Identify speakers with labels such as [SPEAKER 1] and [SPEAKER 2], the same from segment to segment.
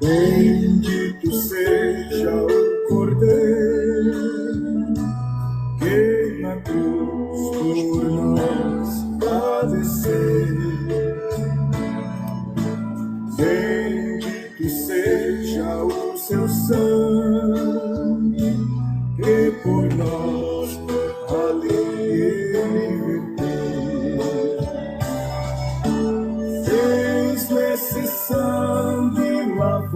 [SPEAKER 1] Bendito seja o Cordeiro que na cruz por nós padeceu. Bendito seja o seu sangue que por nós ali verteu. Fez nesse sangue lavados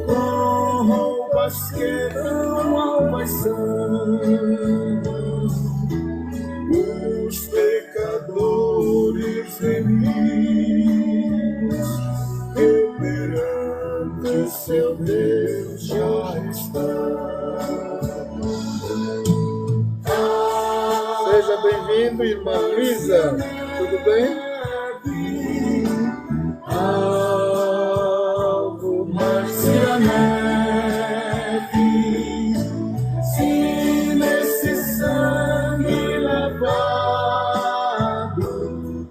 [SPEAKER 1] com roupas que não alvas são, os pecadores remidos que perante seu Deus já estão.
[SPEAKER 2] Seja bem-vindo, irmã Luísa. Tudo bem?
[SPEAKER 1] Algo mais que a neve, se nesse sangue lavado,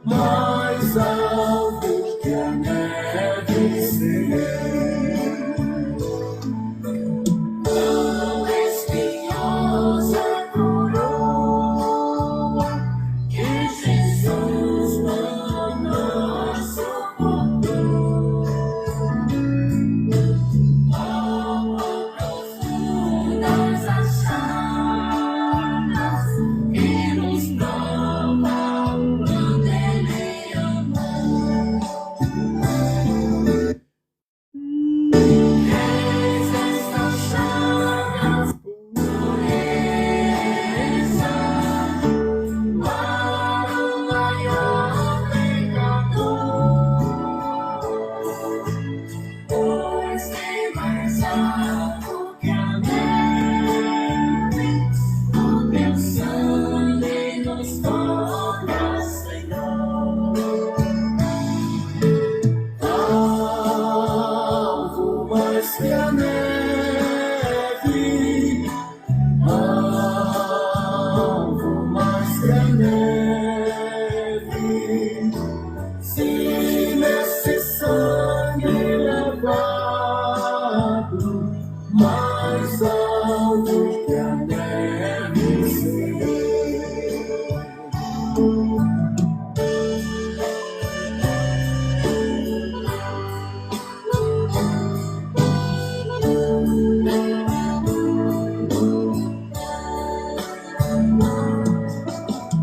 [SPEAKER 1] mais alto que a neve serei. Tão espinhosa coroa que Jesus por nós suportou. Profundas as chagas que nos provam quando Ele amou. Eis estas chagas pureza para o maior pecador, pois tem mais alto que a neve, o teu sangue nos torna Senhor. Algo mais que a neve, algo mais que a neve, se nesse sangue lavado, mais alto que a neve serei.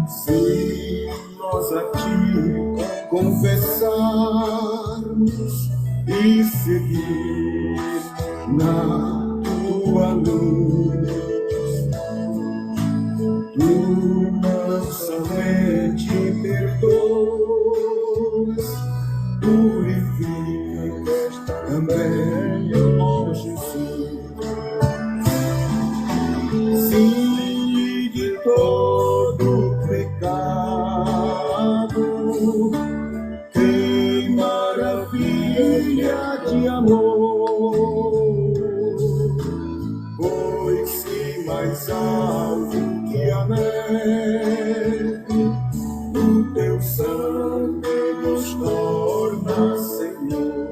[SPEAKER 1] Se nós aqui confessarmos e seguir na tua luz, tu não somente perdoas, purificas também, ó Jesus. Sim, de todo pecado, que maravilha de amor, pois se mais alto que a neve, o teu sangue nos torna Senhor.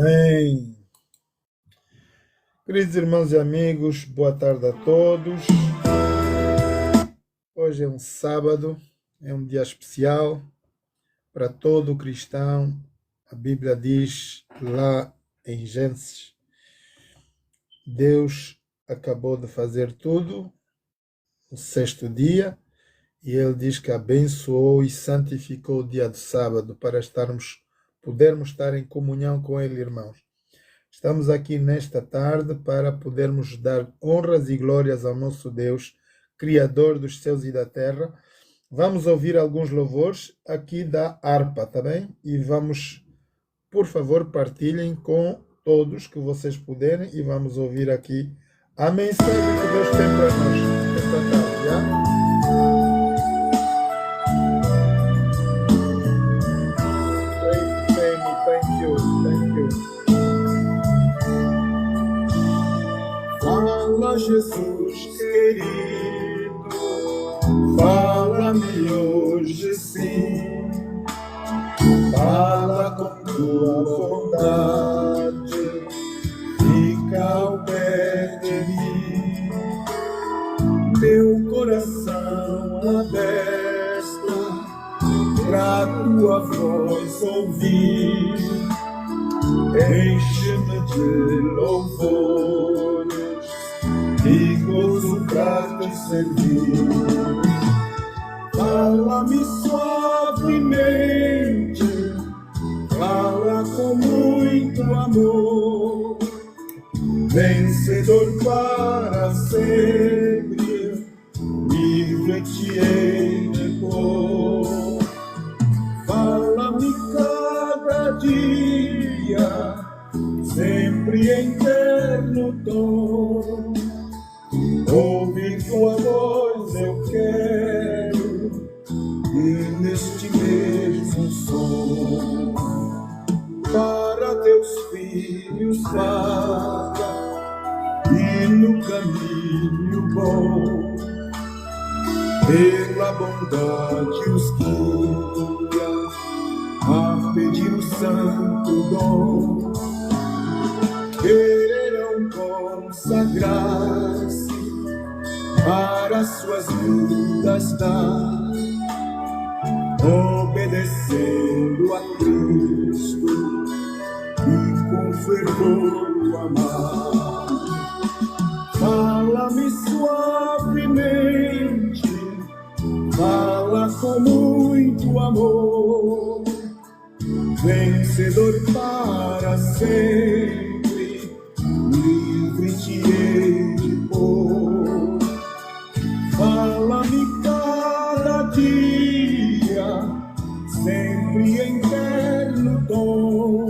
[SPEAKER 2] Bem, queridos irmãos e amigos, boa tarde a todos. Hoje é um sábado, é um dia especial para todo cristão. A Bíblia diz lá em Gênesis, Deus acabou de fazer tudo no sexto dia e Ele diz que abençoou e santificou o dia do sábado para podermos estar em comunhão com Ele, irmãos. Estamos aqui nesta tarde para podermos dar honras e glórias ao nosso Deus, Criador dos céus e da terra. Vamos ouvir alguns louvores aqui da harpa, tá bem? E vamos, por favor, partilhem com todos que vocês puderem e vamos ouvir aqui a mensagem que Deus tem para nós esta tarde, já? Thank you.
[SPEAKER 1] Fala, Jesus querido, fala-me hoje sim, fala com tua vontade, fica ao pé de mim, meu coração aberto pra tua voz ouvir, enche-me de louvores e gozo pra te servir. Fala-me suavemente, fala com muito amor, vencedor para sempre, livre te hei de pôr. Fala-me cada dia, sempre em terno tom, ouvir tua voz eu quero, e neste mesmo som, para teus filhos fala, e no caminho bom, pela bondade os guia, a pedir o santo dom, quererão consagrar-se para suas vidas dar, obedecendo a Cristo e com fervor amar. Fala-me suavemente, fala com muito amor, vencedor para sempre, livre te hei de pôr. Fala-me cada dia, sempre em terno tom,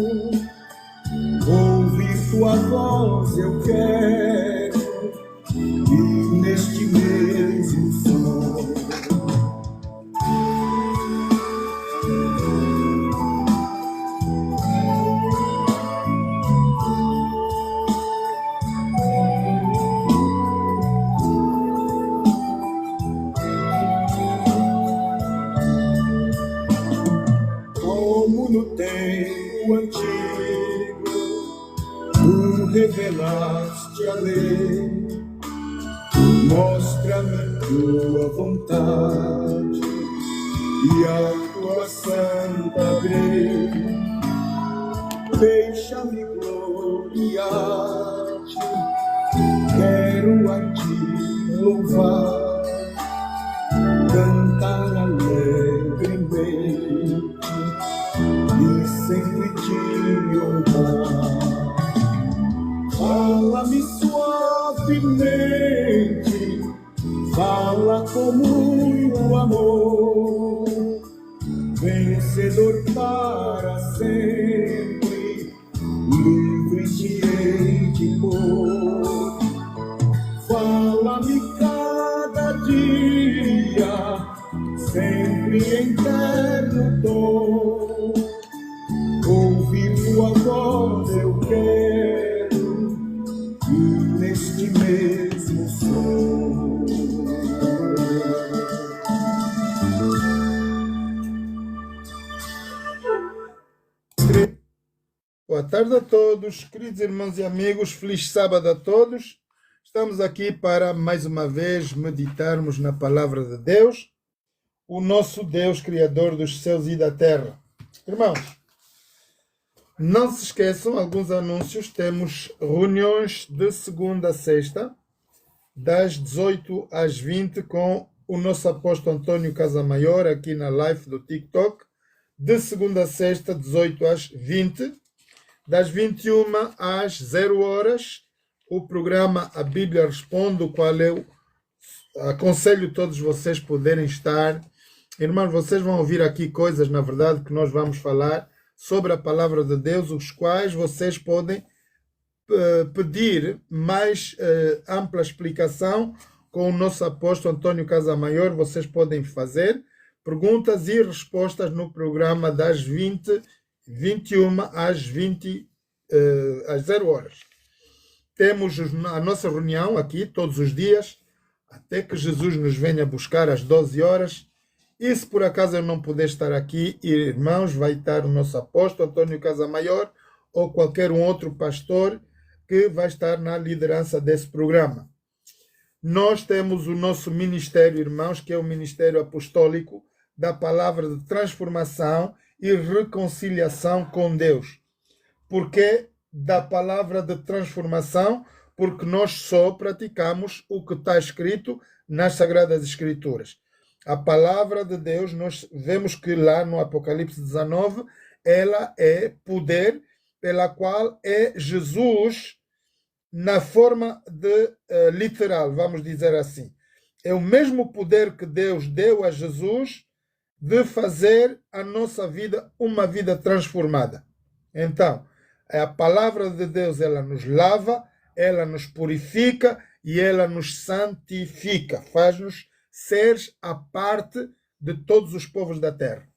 [SPEAKER 1] ouvir tua voz eu quero, e neste mesmo som. Como no tempo antigo, tu revelaste a lei, mostra-me tua vontade e a tua santa grei, deixa-me gloriar-te, quero a ti louvar, cantar alegremente e sempre te honrar. Fala-me suavemente, fala com muito amor, vencedor para sempre, livre te hei de pôr. Fala-me cada dia, sempre em terno tom, ouvir tua voz eu quero, e neste mesmo som.
[SPEAKER 2] Boa tarde a todos, queridos irmãos e amigos, feliz sábado a todos. Estamos aqui para, mais uma vez, meditarmos na Palavra de Deus, o nosso Deus, Criador dos céus e da terra. Irmãos, não se esqueçam, alguns anúncios, temos reuniões de segunda a sexta, das 18 às 20, com o nosso apóstolo Antônio Casamaior, aqui na live do TikTok, de segunda a sexta, 18 às 20. Das 21 às 0 horas, o programa A Bíblia Responde, o qual eu aconselho todos vocês poderem estar. Irmãos, vocês vão ouvir aqui coisas, na verdade, que nós vamos falar sobre a Palavra de Deus, os quais vocês podem pedir mais ampla explicação com o nosso apóstolo Antônio Casamaior. Vocês podem fazer perguntas e respostas no programa das 21 às 20, às 0 horas. Temos a nossa reunião aqui todos os dias, até que Jesus nos venha buscar às 12 horas. E se por acaso eu não puder estar aqui, irmãos, vai estar o nosso apóstolo Antônio Casamaior ou qualquer um outro pastor que vai estar na liderança desse programa. Nós temos o nosso ministério, irmãos, que é o Ministério Apostólico da Palavra de Transformação e Reconciliação com Deus. Por que da palavra de transformação? Porque nós só praticamos o que está escrito nas Sagradas Escrituras. A palavra de Deus, nós vemos que lá no Apocalipse 19, ela é poder pela qual é Jesus na forma de literal, vamos dizer assim. É o mesmo poder que Deus deu a Jesus de fazer a nossa vida uma vida transformada. Então, a palavra de Deus, ela nos lava, ela nos purifica e ela nos santifica, faz-nos seres à parte de todos os povos da terra.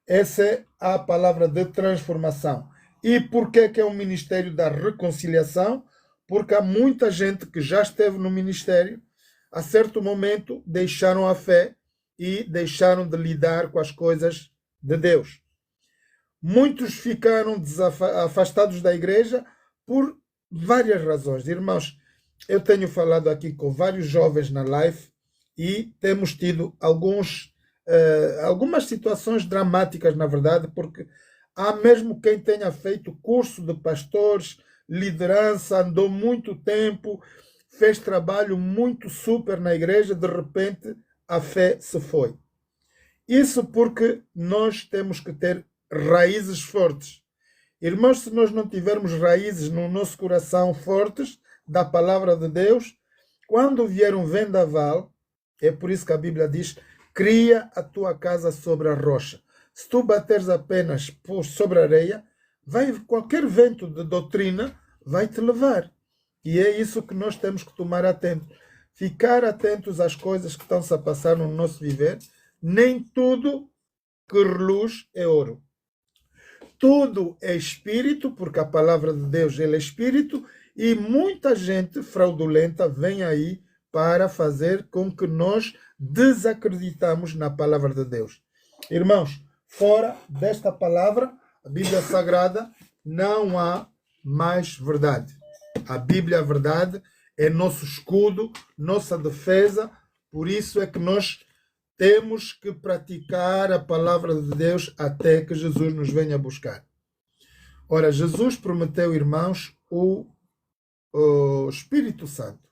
[SPEAKER 2] Essa é a palavra de transformação. E por que é um ministério da reconciliação? Porque há muita gente que já esteve no ministério, a certo momento deixaram a fé e deixaram de lidar com as coisas de Deus. Muitos ficaram afastados da igreja por várias razões. Irmãos, eu tenho falado aqui com vários jovens na live e temos tido algumas situações dramáticas, na verdade, porque há mesmo quem tenha feito curso de pastores, liderança, andou muito tempo, fez trabalho muito super na igreja, de repente a fé se foi. Isso porque nós temos que ter raízes fortes. Irmãos, se nós não tivermos raízes no nosso coração fortes da palavra de Deus, quando vier um vendaval, é por isso que a Bíblia diz: cria a tua casa sobre a rocha. Se tu bateres apenas sobre a areia, qualquer vento de doutrina vai te levar. E é isso que nós temos que tomar atento. Ficar atentos às coisas que estão-se a passar no nosso viver. Nem tudo que reluz é ouro. Tudo é espírito, porque a palavra de Deus é espírito, e muita gente fraudulenta vem aí para fazer com que nós desacreditamos na palavra de Deus. Irmãos, fora desta palavra, a Bíblia Sagrada, não há mais verdade. A Bíblia, a verdade, é nosso escudo, nossa defesa. Por isso é que nós temos que praticar a palavra de Deus até que Jesus nos venha buscar. Ora, Jesus prometeu, irmãos, o Espírito Santo.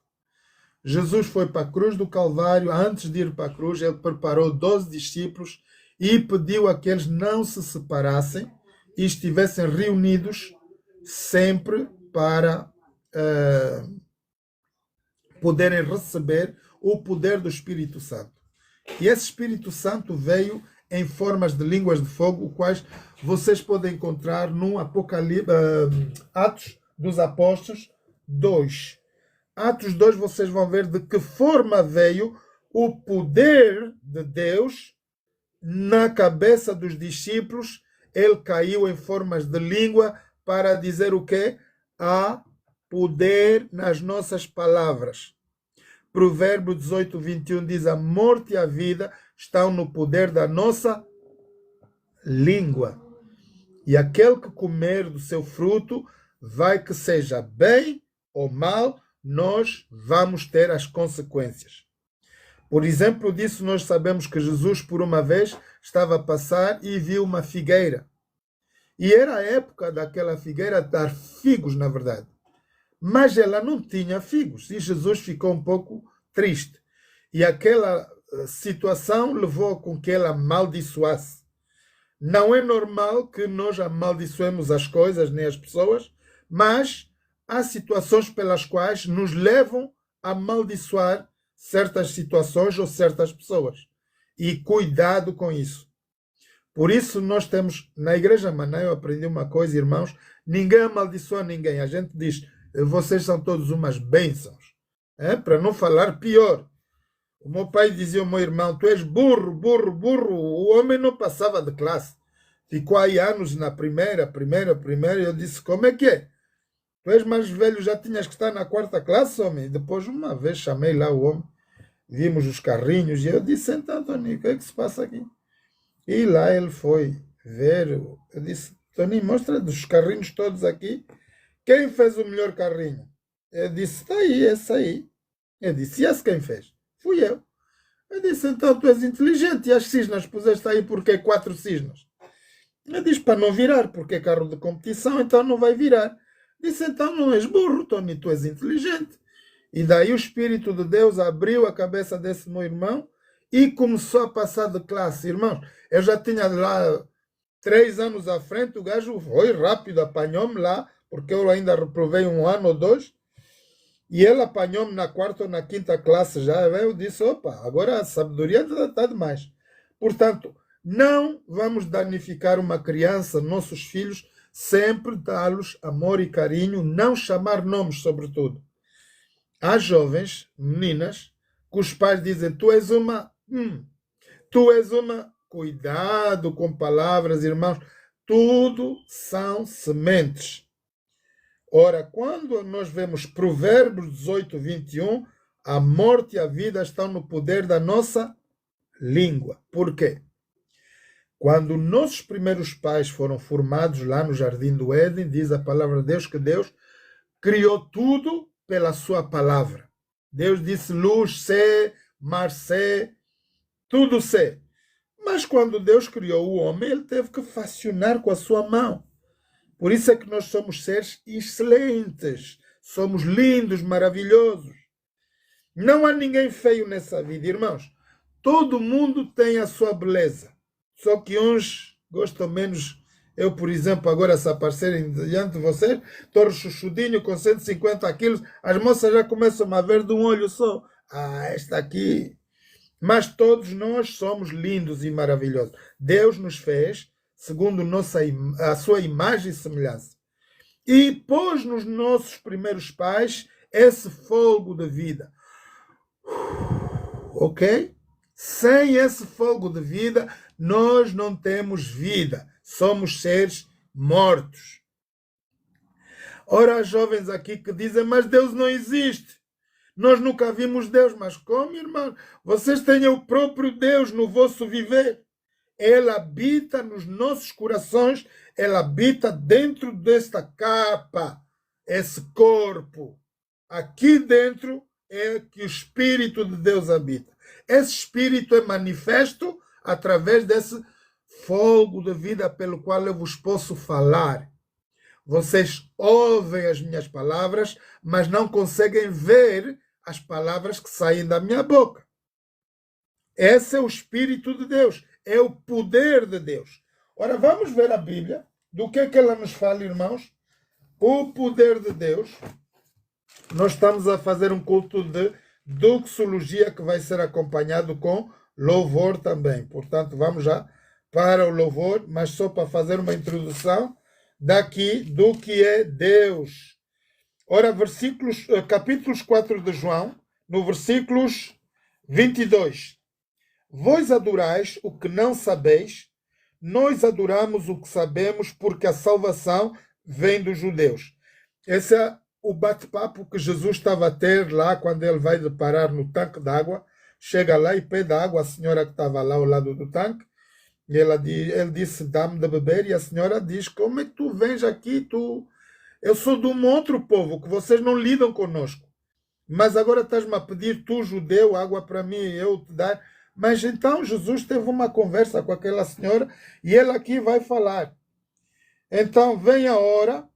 [SPEAKER 2] Jesus foi para a cruz do Calvário. Antes de ir para a cruz, ele preparou 12 discípulos e pediu a que eles não se separassem e estivessem reunidos sempre para poderem receber o poder do Espírito Santo. E esse Espírito Santo veio em formas de línguas de fogo, quais vocês podem encontrar no Atos dos Apóstolos 2. Atos 2, vocês vão ver de que forma veio o poder de Deus na cabeça dos discípulos. Ele caiu em formas de língua para dizer o quê? Há poder nas nossas palavras. Provérbio 18, 21 diz: a morte e a vida estão no poder da nossa língua. E aquele que comer do seu fruto, vai que seja bem ou mal, nós vamos ter as consequências. Por exemplo disso, nós sabemos que Jesus, por uma vez, estava a passar e viu uma figueira. E era a época daquela figueira dar figos, na verdade. Mas ela não tinha figos. E Jesus ficou um pouco triste. E aquela situação levou com que ela amaldiçoasse. Não é normal que nós amaldiçoemos as coisas nem as pessoas, mas há situações pelas quais nos levam a amaldiçoar certas situações ou certas pessoas. E cuidado com isso. Por isso nós temos, na Igreja Maná, eu aprendi uma coisa, irmãos, ninguém amaldiçoa ninguém. A gente diz, vocês são todos umas bênçãos. Para não falar pior. O meu pai dizia ao meu irmão, tu és burro, burro, burro. O homem não passava de classe. Ficou aí anos na primeira. Eu disse, como é que é? Tu és mais velho, já tinhas que estar na quarta classe, homem? Depois, uma vez, chamei lá o homem, vimos os carrinhos, e eu disse, então, Toninho, o que é que se passa aqui? E lá ele foi ver. Eu disse, Toninho, mostra dos carrinhos todos aqui, quem fez o melhor carrinho? Eu disse, está aí, esse aí. Eu disse, e esse quem fez? Fui eu. Eu disse, então tu és inteligente, e as cisnas puseste aí porque 4 cisnas? Eu disse, para não virar, porque é carro de competição, então não vai virar. Disse, então não és burro, Tony, tu és inteligente. E daí o Espírito de Deus abriu a cabeça desse meu irmão e começou a passar de classe. Irmãos, eu já tinha lá 3 anos à frente, o gajo foi rápido, apanhou-me lá, porque eu ainda reprovei 1 ano ou 2, e ele apanhou-me na 4ª ou na 5ª classe já. Eu disse, opa, agora a sabedoria está demais. Portanto, não vamos danificar uma criança, nossos filhos, sempre dá-los amor e carinho, não chamar nomes, sobretudo. Há jovens, meninas, que os pais dizem, tu és uma... Cuidado com palavras, irmãos. Tudo são sementes. Ora, quando nós vemos Provérbios 18, 21, a morte e a vida estão no poder da nossa língua. Por quê? Quando nossos primeiros pais foram formados lá no Jardim do Éden, diz a palavra de Deus que Deus criou tudo pela sua palavra. Deus disse luz, sé, mar, sé, tudo sé. Mas quando Deus criou o homem, ele teve que facionar com a sua mão. Por isso é que nós somos seres excelentes, somos lindos, maravilhosos. Não há ninguém feio nessa vida, irmãos. Todo mundo tem a sua beleza. Só que uns gostam menos. Eu, por exemplo, agora se aparecerem diante de vocês, estou chuchudinho com 150 quilos, as moças já começam a ver de um olho só. Ah, esta aqui. Mas todos nós somos lindos e maravilhosos. Deus nos fez segundo a sua imagem e semelhança. E pôs nos nossos primeiros pais esse fogo de vida. Ok? Sem esse fogo de vida, nós não temos vida. Somos seres mortos. Ora, há jovens aqui que dizem, mas Deus não existe. Nós nunca vimos Deus. Mas como, irmão? Vocês têm o próprio Deus no vosso viver. Ele habita nos nossos corações. Ele habita dentro desta capa, esse corpo. Aqui dentro é que o Espírito de Deus habita. Esse Espírito é manifesto através desse fogo de vida pelo qual eu vos posso falar. Vocês ouvem as minhas palavras, mas não conseguem ver as palavras que saem da minha boca. Esse é o Espírito de Deus, é o poder de Deus. Ora, vamos ver a Bíblia, do que ela nos fala, irmãos? O poder de Deus. Nós estamos a fazer um culto de doxologia que vai ser acompanhado com louvor também. Portanto, vamos já para o louvor, mas só para fazer uma introdução daqui do que é Deus. Ora, capítulos 4 de João, no versículos 22. Vós adorais o que não sabeis, nós adoramos o que sabemos, porque a salvação vem dos judeus. Esse é o bate-papo que Jesus estava a ter lá quando ele vai parar no tanque d'água. Chega lá e pede água à senhora que estava lá ao lado do tanque E ele disse, dá-me de beber, e a senhora diz, como é que tu vens aqui, eu sou de um outro povo, que vocês não lidam conosco. Mas agora estás-me a pedir, tu judeu, água para mim, eu te dar. Mas então Jesus teve uma conversa com aquela senhora, e ele aqui vai falar. Então vem a hora,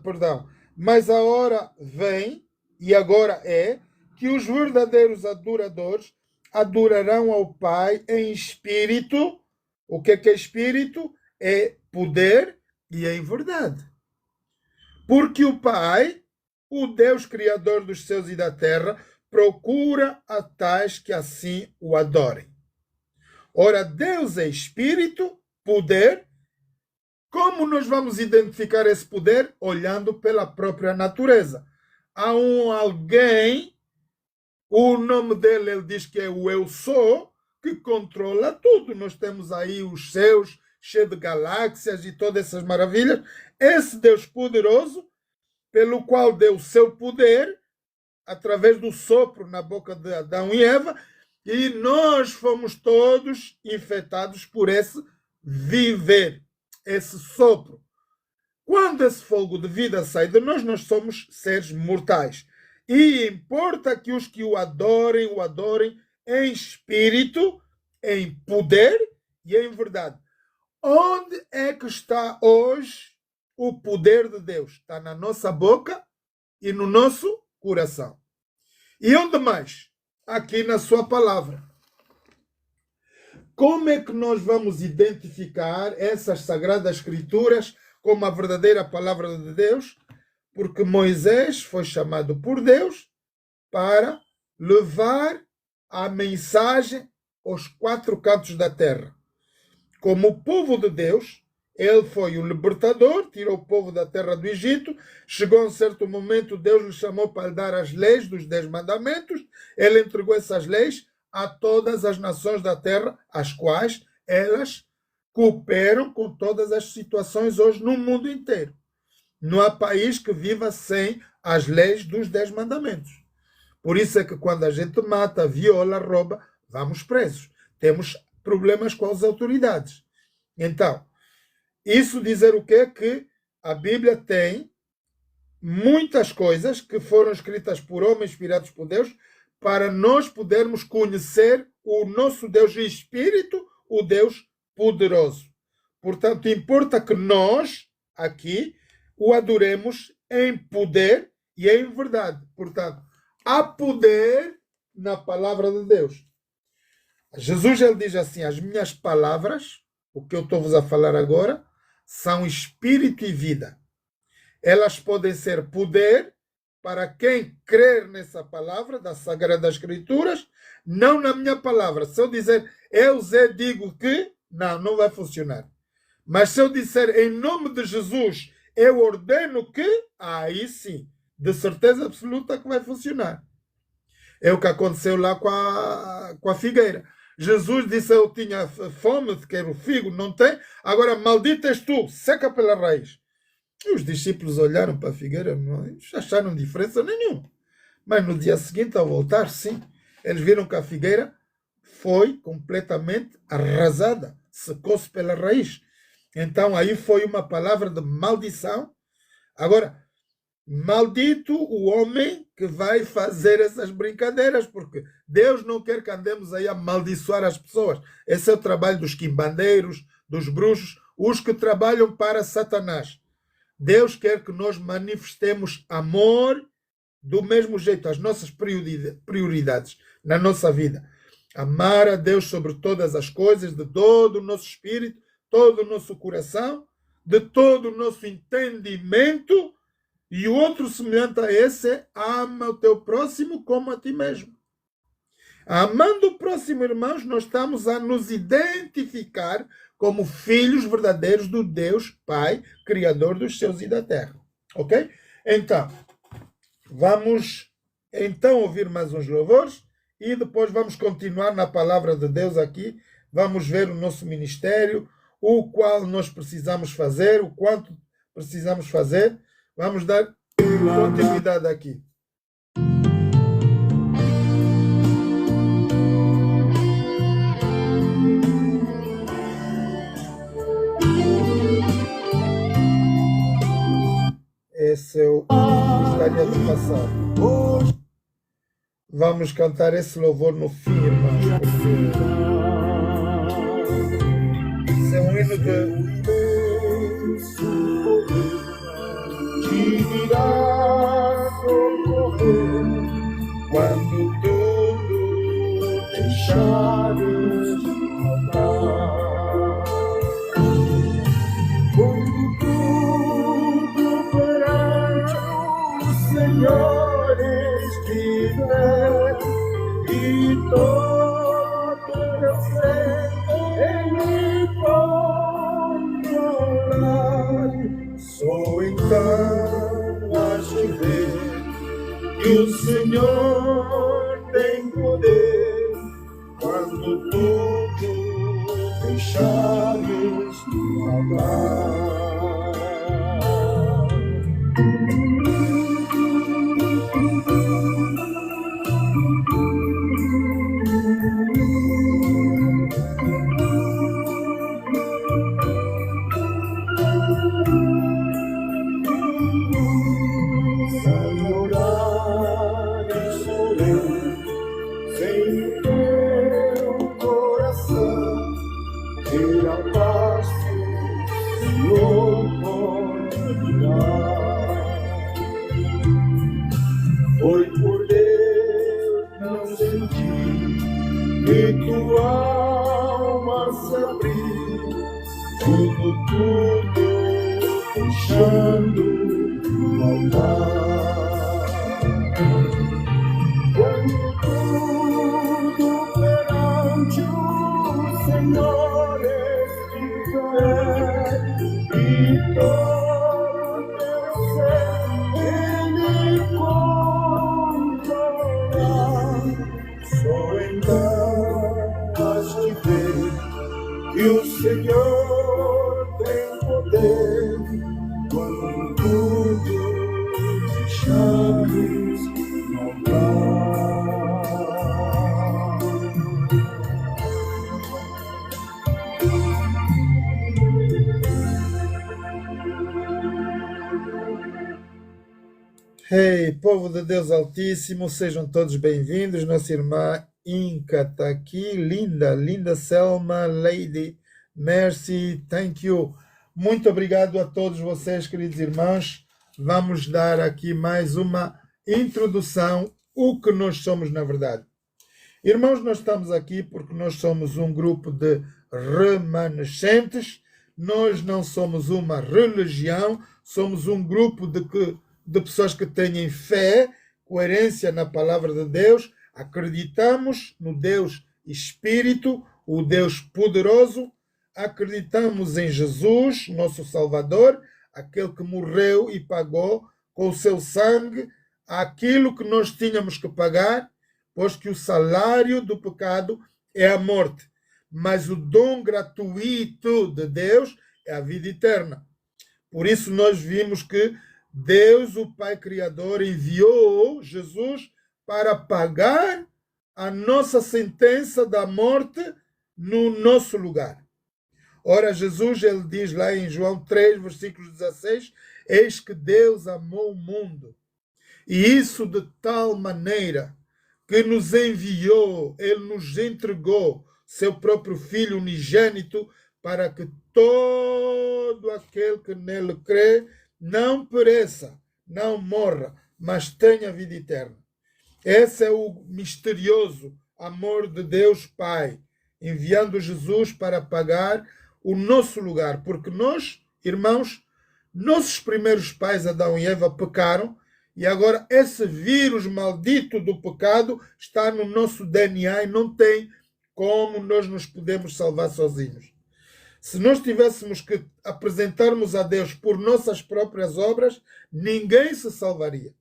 [SPEAKER 2] perdão, mas a hora vem, e agora é, que os verdadeiros adoradores adorarão ao Pai em espírito. O que é espírito? É poder e em verdade. Porque o Pai, o Deus Criador dos céus e da terra, procura a tais que assim o adorem. Ora, Deus é espírito, poder. Como nós vamos identificar esse poder? Olhando pela própria natureza. Há alguém, o nome dele, ele diz que é o Eu Sou, que controla tudo. Nós temos aí os céus cheios de galáxias e todas essas maravilhas. Esse Deus poderoso, pelo qual deu o seu poder, através do sopro na boca de Adão e Eva, e nós fomos todos infectados por esse viver, esse sopro. Quando esse fogo de vida sai de nós, nós somos seres mortais. E importa que os que o adorem em espírito, em poder e em verdade. Onde é que está hoje o poder de Deus? Está na nossa boca e no nosso coração. E onde mais? Aqui na sua palavra. Como é que nós vamos identificar essas sagradas escrituras como a verdadeira palavra de Deus? Porque Moisés foi chamado por Deus para levar a mensagem aos 4 cantos da terra. Como o povo de Deus, ele foi o libertador, tirou o povo da terra do Egito. Chegou a um certo momento, Deus lhe chamou para lhe dar as leis dos 10 mandamentos. Ele entregou essas leis a todas as nações da terra, as quais elas cooperam com todas as situações hoje no mundo inteiro. Não há país que viva sem as leis dos 10 mandamentos. Por isso é que quando a gente mata, viola, rouba, vamos presos. Temos problemas com as autoridades. Então, isso dizer o quê? Que a Bíblia tem muitas coisas que foram escritas por homens inspirados por Deus para nós podermos conhecer o nosso Deus em espírito, o Deus poderoso. Portanto, importa que nós, aqui, o adoremos em poder e em verdade. Portanto, há poder na palavra de Deus. Jesus, ele diz assim, as minhas palavras, o que eu estou-vos a falar agora, são espírito e vida. Elas podem ser poder para quem crer nessa palavra das Sagradas Escrituras, não na minha palavra. Se eu dizer, eu Zé digo que, não vai funcionar. Mas se eu disser, em nome de Jesus, eu ordeno que, aí sim, de certeza absoluta que vai funcionar. É o que aconteceu lá com a figueira. Jesus disse, eu tinha fome, quero figo, não tem, agora maldito és tu, seca pela raiz. E os discípulos olharam para a figueira, não acharam diferença nenhuma. Mas no dia seguinte, ao voltar, sim, eles viram que a figueira foi completamente arrasada, secou-se pela raiz. Então aí foi uma palavra de maldição. Agora, maldito o homem que vai fazer essas brincadeiras, porque Deus não quer que andemos aí a amaldiçoar as pessoas. Esse é o trabalho dos quimbandeiros, dos bruxos, os que trabalham para Satanás. Deus quer que nós manifestemos amor do mesmo jeito, as nossas prioridades na nossa vida. Amar a Deus sobre todas as coisas, de todo o nosso espírito, todo o nosso coração, de todo o nosso entendimento. E o outro semelhante a esse é ama o teu próximo como a ti mesmo. Amando o próximo, irmãos, nós estamos a nos identificar como filhos verdadeiros do Deus Pai, Criador dos céus e da terra. Ok? Então, vamos ouvir mais uns louvores e depois vamos continuar na palavra de Deus aqui. Vamos ver o nosso ministério, o qual nós precisamos fazer, o quanto precisamos fazer. Vamos dar continuidade aqui. eu gostaria de passar. Vamos cantar esse louvor no fim, irmãos, porque esse é um hino que irá socorrer quando tudo deixares de rodar. Quando tudo perante o Senhor estiver e todo eu sei Ele controlar, só então has de ver que o Senhor tem poder quando tudo deixares de amar. Foi por Deus não sentir que tua alma se abriu, tudo deixando voltar. Quando tudo perante o Senhor estiver e todo teu ser Ele controlar, só então has de ver que o Senhor tem poder quando tudo deixares voltar. Hey, povo de Deus Altíssimo, sejam todos bem-vindos. Nossa irmã Inca está aqui, linda, linda Selma, Lady Mercy, thank you. Muito obrigado a todos vocês, queridos irmãos. Vamos dar aqui mais uma introdução, o que nós somos na verdade. Irmãos, nós estamos aqui porque nós somos um grupo de remanescentes, nós não somos uma religião, somos um grupo de pessoas que têm fé, coerência na palavra de Deus, acreditamos no Deus Espírito, o Deus poderoso, acreditamos em Jesus, nosso Salvador, aquele que morreu e pagou com o seu sangue aquilo que nós tínhamos que pagar, pois que o salário do pecado é a morte, mas o dom gratuito de Deus é a vida eterna. Por isso nós vimos que Deus, o Pai Criador, enviou Jesus para pagar a nossa sentença da morte no nosso lugar. Ora, Jesus, ele diz lá em João 3, versículo 16, eis que Deus amou o mundo, e isso de tal maneira que nos enviou, ele nos entregou seu próprio Filho unigênito para que todo aquele que nele crê não pereça, não morra, mas tenha vida eterna. Esse é o misterioso amor de Deus Pai, enviando Jesus para pagar o nosso lugar, porque nós, irmãos, nossos primeiros pais, Adão e Eva, pecaram, e agora esse vírus maldito do pecado está no nosso DNA e não tem como nós nos podemos salvar sozinhos. Se nós tivéssemos que apresentarmos a Deus por nossas próprias obras, ninguém se salvaria.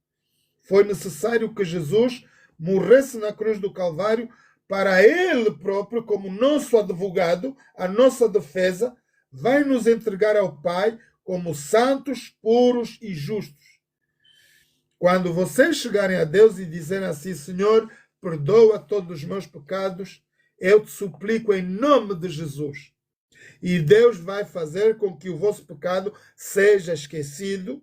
[SPEAKER 2] Foi necessário que Jesus morresse na cruz do Calvário para Ele próprio, como nosso advogado, a nossa defesa, vai nos entregar ao Pai como santos, puros e justos. Quando vocês chegarem a Deus e dizerem assim, Senhor, perdoa todos os meus pecados, eu te suplico em nome de Jesus. E Deus vai fazer com que o vosso pecado seja esquecido,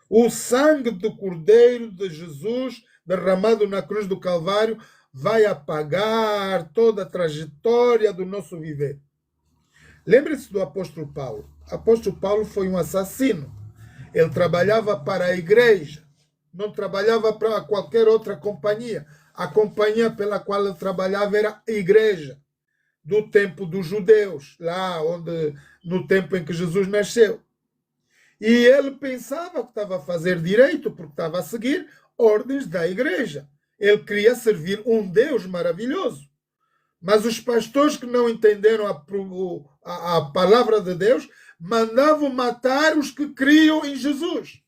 [SPEAKER 2] O sangue do Cordeiro de Jesus derramado na cruz do Calvário vai apagar toda a trajetória do nosso viver. Lembre-se do apóstolo Paulo. O apóstolo Paulo foi um assassino. Ele trabalhava para a igreja, não trabalhava para qualquer outra companhia. A companhia pela qual ele trabalhava era a igreja, do tempo dos judeus, lá no tempo em que Jesus nasceu. E ele pensava que estava a fazer direito, porque estava a seguir ordens da igreja. Ele queria servir um Deus maravilhoso. Mas os pastores que não entenderam a palavra de Deus mandavam matar os que criam em Jesus.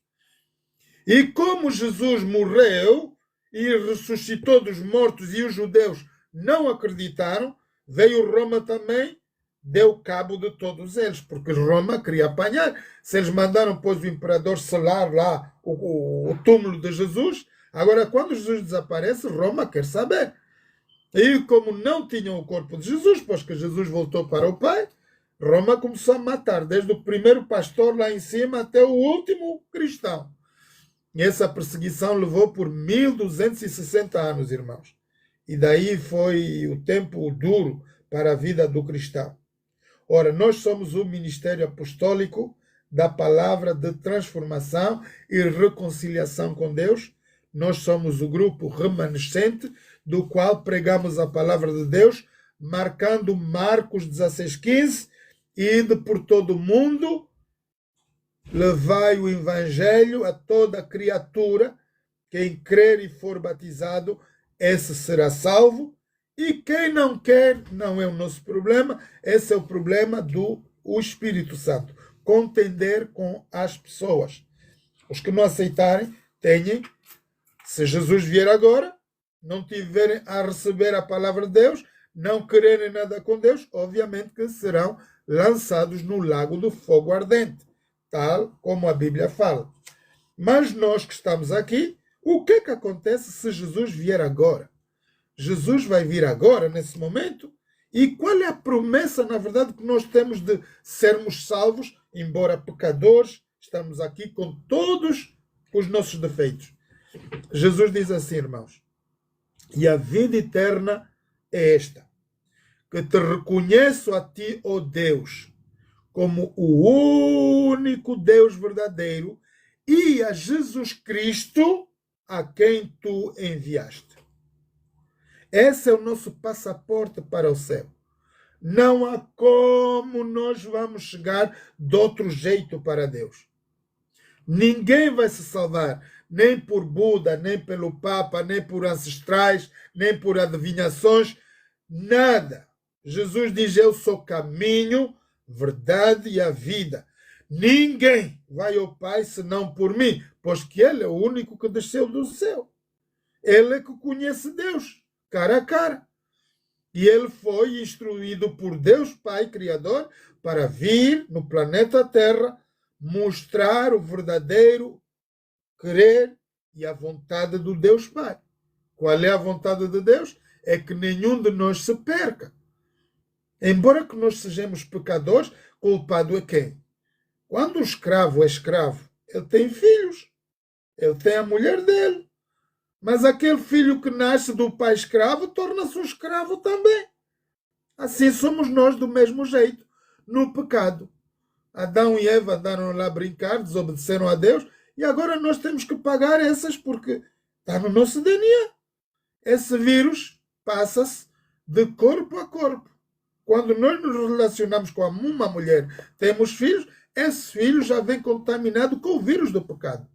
[SPEAKER 2] E como Jesus morreu e ressuscitou dos mortos e os judeus não acreditaram, veio Roma também, deu cabo de todos eles, porque Roma queria apanhar. Se eles mandaram, pois, o imperador selar lá o túmulo de Jesus, agora quando Jesus desaparece, Roma quer saber. E como não tinham o corpo de Jesus, pois que Jesus voltou para o Pai, Roma começou a matar, desde o primeiro pastor lá em cima até o último cristão. E essa perseguição levou por 1260 anos, irmãos. E daí foi o tempo duro para a vida do cristão. Ora, nós somos o ministério apostólico da palavra de transformação e reconciliação com Deus. Nós somos o grupo remanescente do qual pregamos a palavra de Deus, marcando Marcos 16:15, ide por todo o mundo, levai o evangelho a toda criatura, quem crer e for batizado, esse será salvo, e quem não quer, não é o nosso problema, esse é o problema do Espírito Santo, contender com as pessoas. Os que não aceitarem, se Jesus vier agora, não tiverem a receber a palavra de Deus, não quererem nada com Deus, obviamente que serão lançados no lago do fogo ardente, tal como a Bíblia fala. Mas nós que estamos aqui, o que acontece se Jesus vier agora? Jesus vai vir agora, nesse momento, e qual é a promessa, na verdade, que nós temos de sermos salvos, embora pecadores, estamos aqui com todos os nossos defeitos. Jesus diz assim, irmãos, e a vida eterna é esta, que te reconheço a ti, ó Deus, como o único Deus verdadeiro e a Jesus Cristo a quem tu enviaste. Esse é o nosso passaporte para o céu. Não há como nós vamos chegar de outro jeito para Deus. Ninguém vai se salvar, nem por Buda, nem pelo Papa, nem por ancestrais, nem por adivinhações, nada. Jesus diz, eu sou caminho, verdade e a vida. Ninguém vai ao Pai senão por mim, pois que Ele é o único que desceu do céu. Ele é que conhece Deus, cara a cara. E ele foi instruído por Deus Pai Criador para vir no planeta Terra mostrar o verdadeiro querer e a vontade do Deus Pai. Qual é a vontade de Deus? É que nenhum de nós se perca. Embora que nós sejamos pecadores, culpado é quem? Quando o escravo é escravo, ele tem filhos, ele tem a mulher dele. Mas aquele filho que nasce do pai escravo torna-se um escravo também. Assim somos nós do mesmo jeito, no pecado. Adão e Eva andaram lá a brincar, desobedeceram a Deus, e agora nós temos que pagar essas porque está no nosso DNA. Esse vírus passa-se de corpo a corpo. Quando nós nos relacionamos com uma mulher, temos filhos, esse filho já vem contaminado com o vírus do pecado.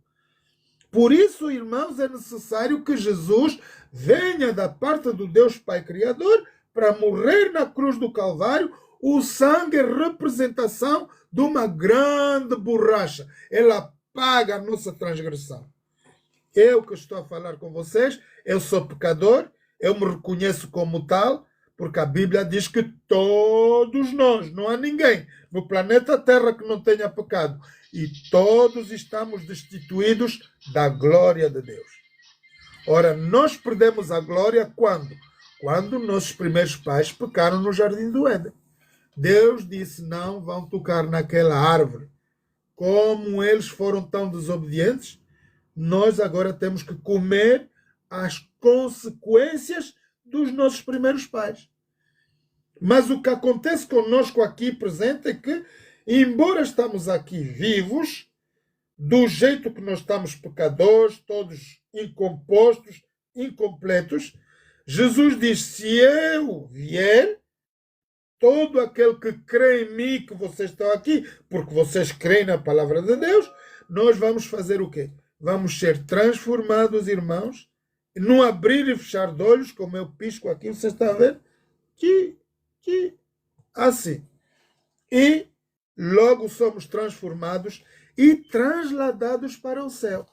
[SPEAKER 2] Por isso, irmãos, é necessário que Jesus venha da parte do Deus Pai Criador para morrer na cruz do Calvário. O sangue é representação de uma grande borracha. Ela apaga a nossa transgressão. Eu que estou a falar com vocês, eu sou pecador, eu me reconheço como tal, porque a Bíblia diz que todos nós, não há ninguém no planeta Terra que não tenha pecado. E todos estamos destituídos da glória de Deus. Ora, nós perdemos a glória quando? Quando nossos primeiros pais pecaram no Jardim do Éden. Deus disse, não vão tocar naquela árvore. como eles foram tão desobedientes, nós agora temos que comer as consequências dos nossos primeiros pais. Mas o que acontece conosco aqui presente é que, embora estamos aqui vivos, do jeito que nós estamos pecadores, todos incompostos, incompletos, Jesus diz: se eu vier, todo aquele que crê em mim, que vocês estão aqui, porque vocês creem na palavra de Deus, nós vamos fazer o quê? Vamos ser transformados, irmãos, num abrir e fechar de olhos, como eu pisco aqui, você está a ver? Que assim. E logo somos transformados e transladados para o céu.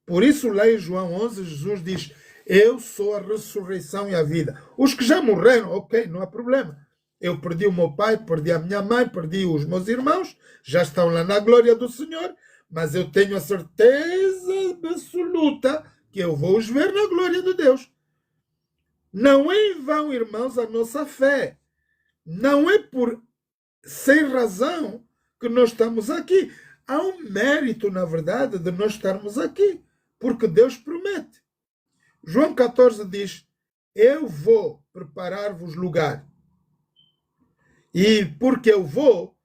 [SPEAKER 2] Por isso, lá em João 11, Jesus diz: eu sou a ressurreição e a vida. Os que já morreram, ok, não há problema. Eu perdi o meu pai, perdi a minha mãe, perdi os meus irmãos, já estão lá na glória do Senhor, mas eu tenho a certeza absoluta que eu vou os ver na glória de Deus. Não é em vão, irmãos, a nossa fé. Não é por sem razão que nós estamos aqui. Há um mérito, na verdade, de nós estarmos aqui, porque Deus promete. João 14 diz: eu vou preparar-vos lugar. E porque eu vou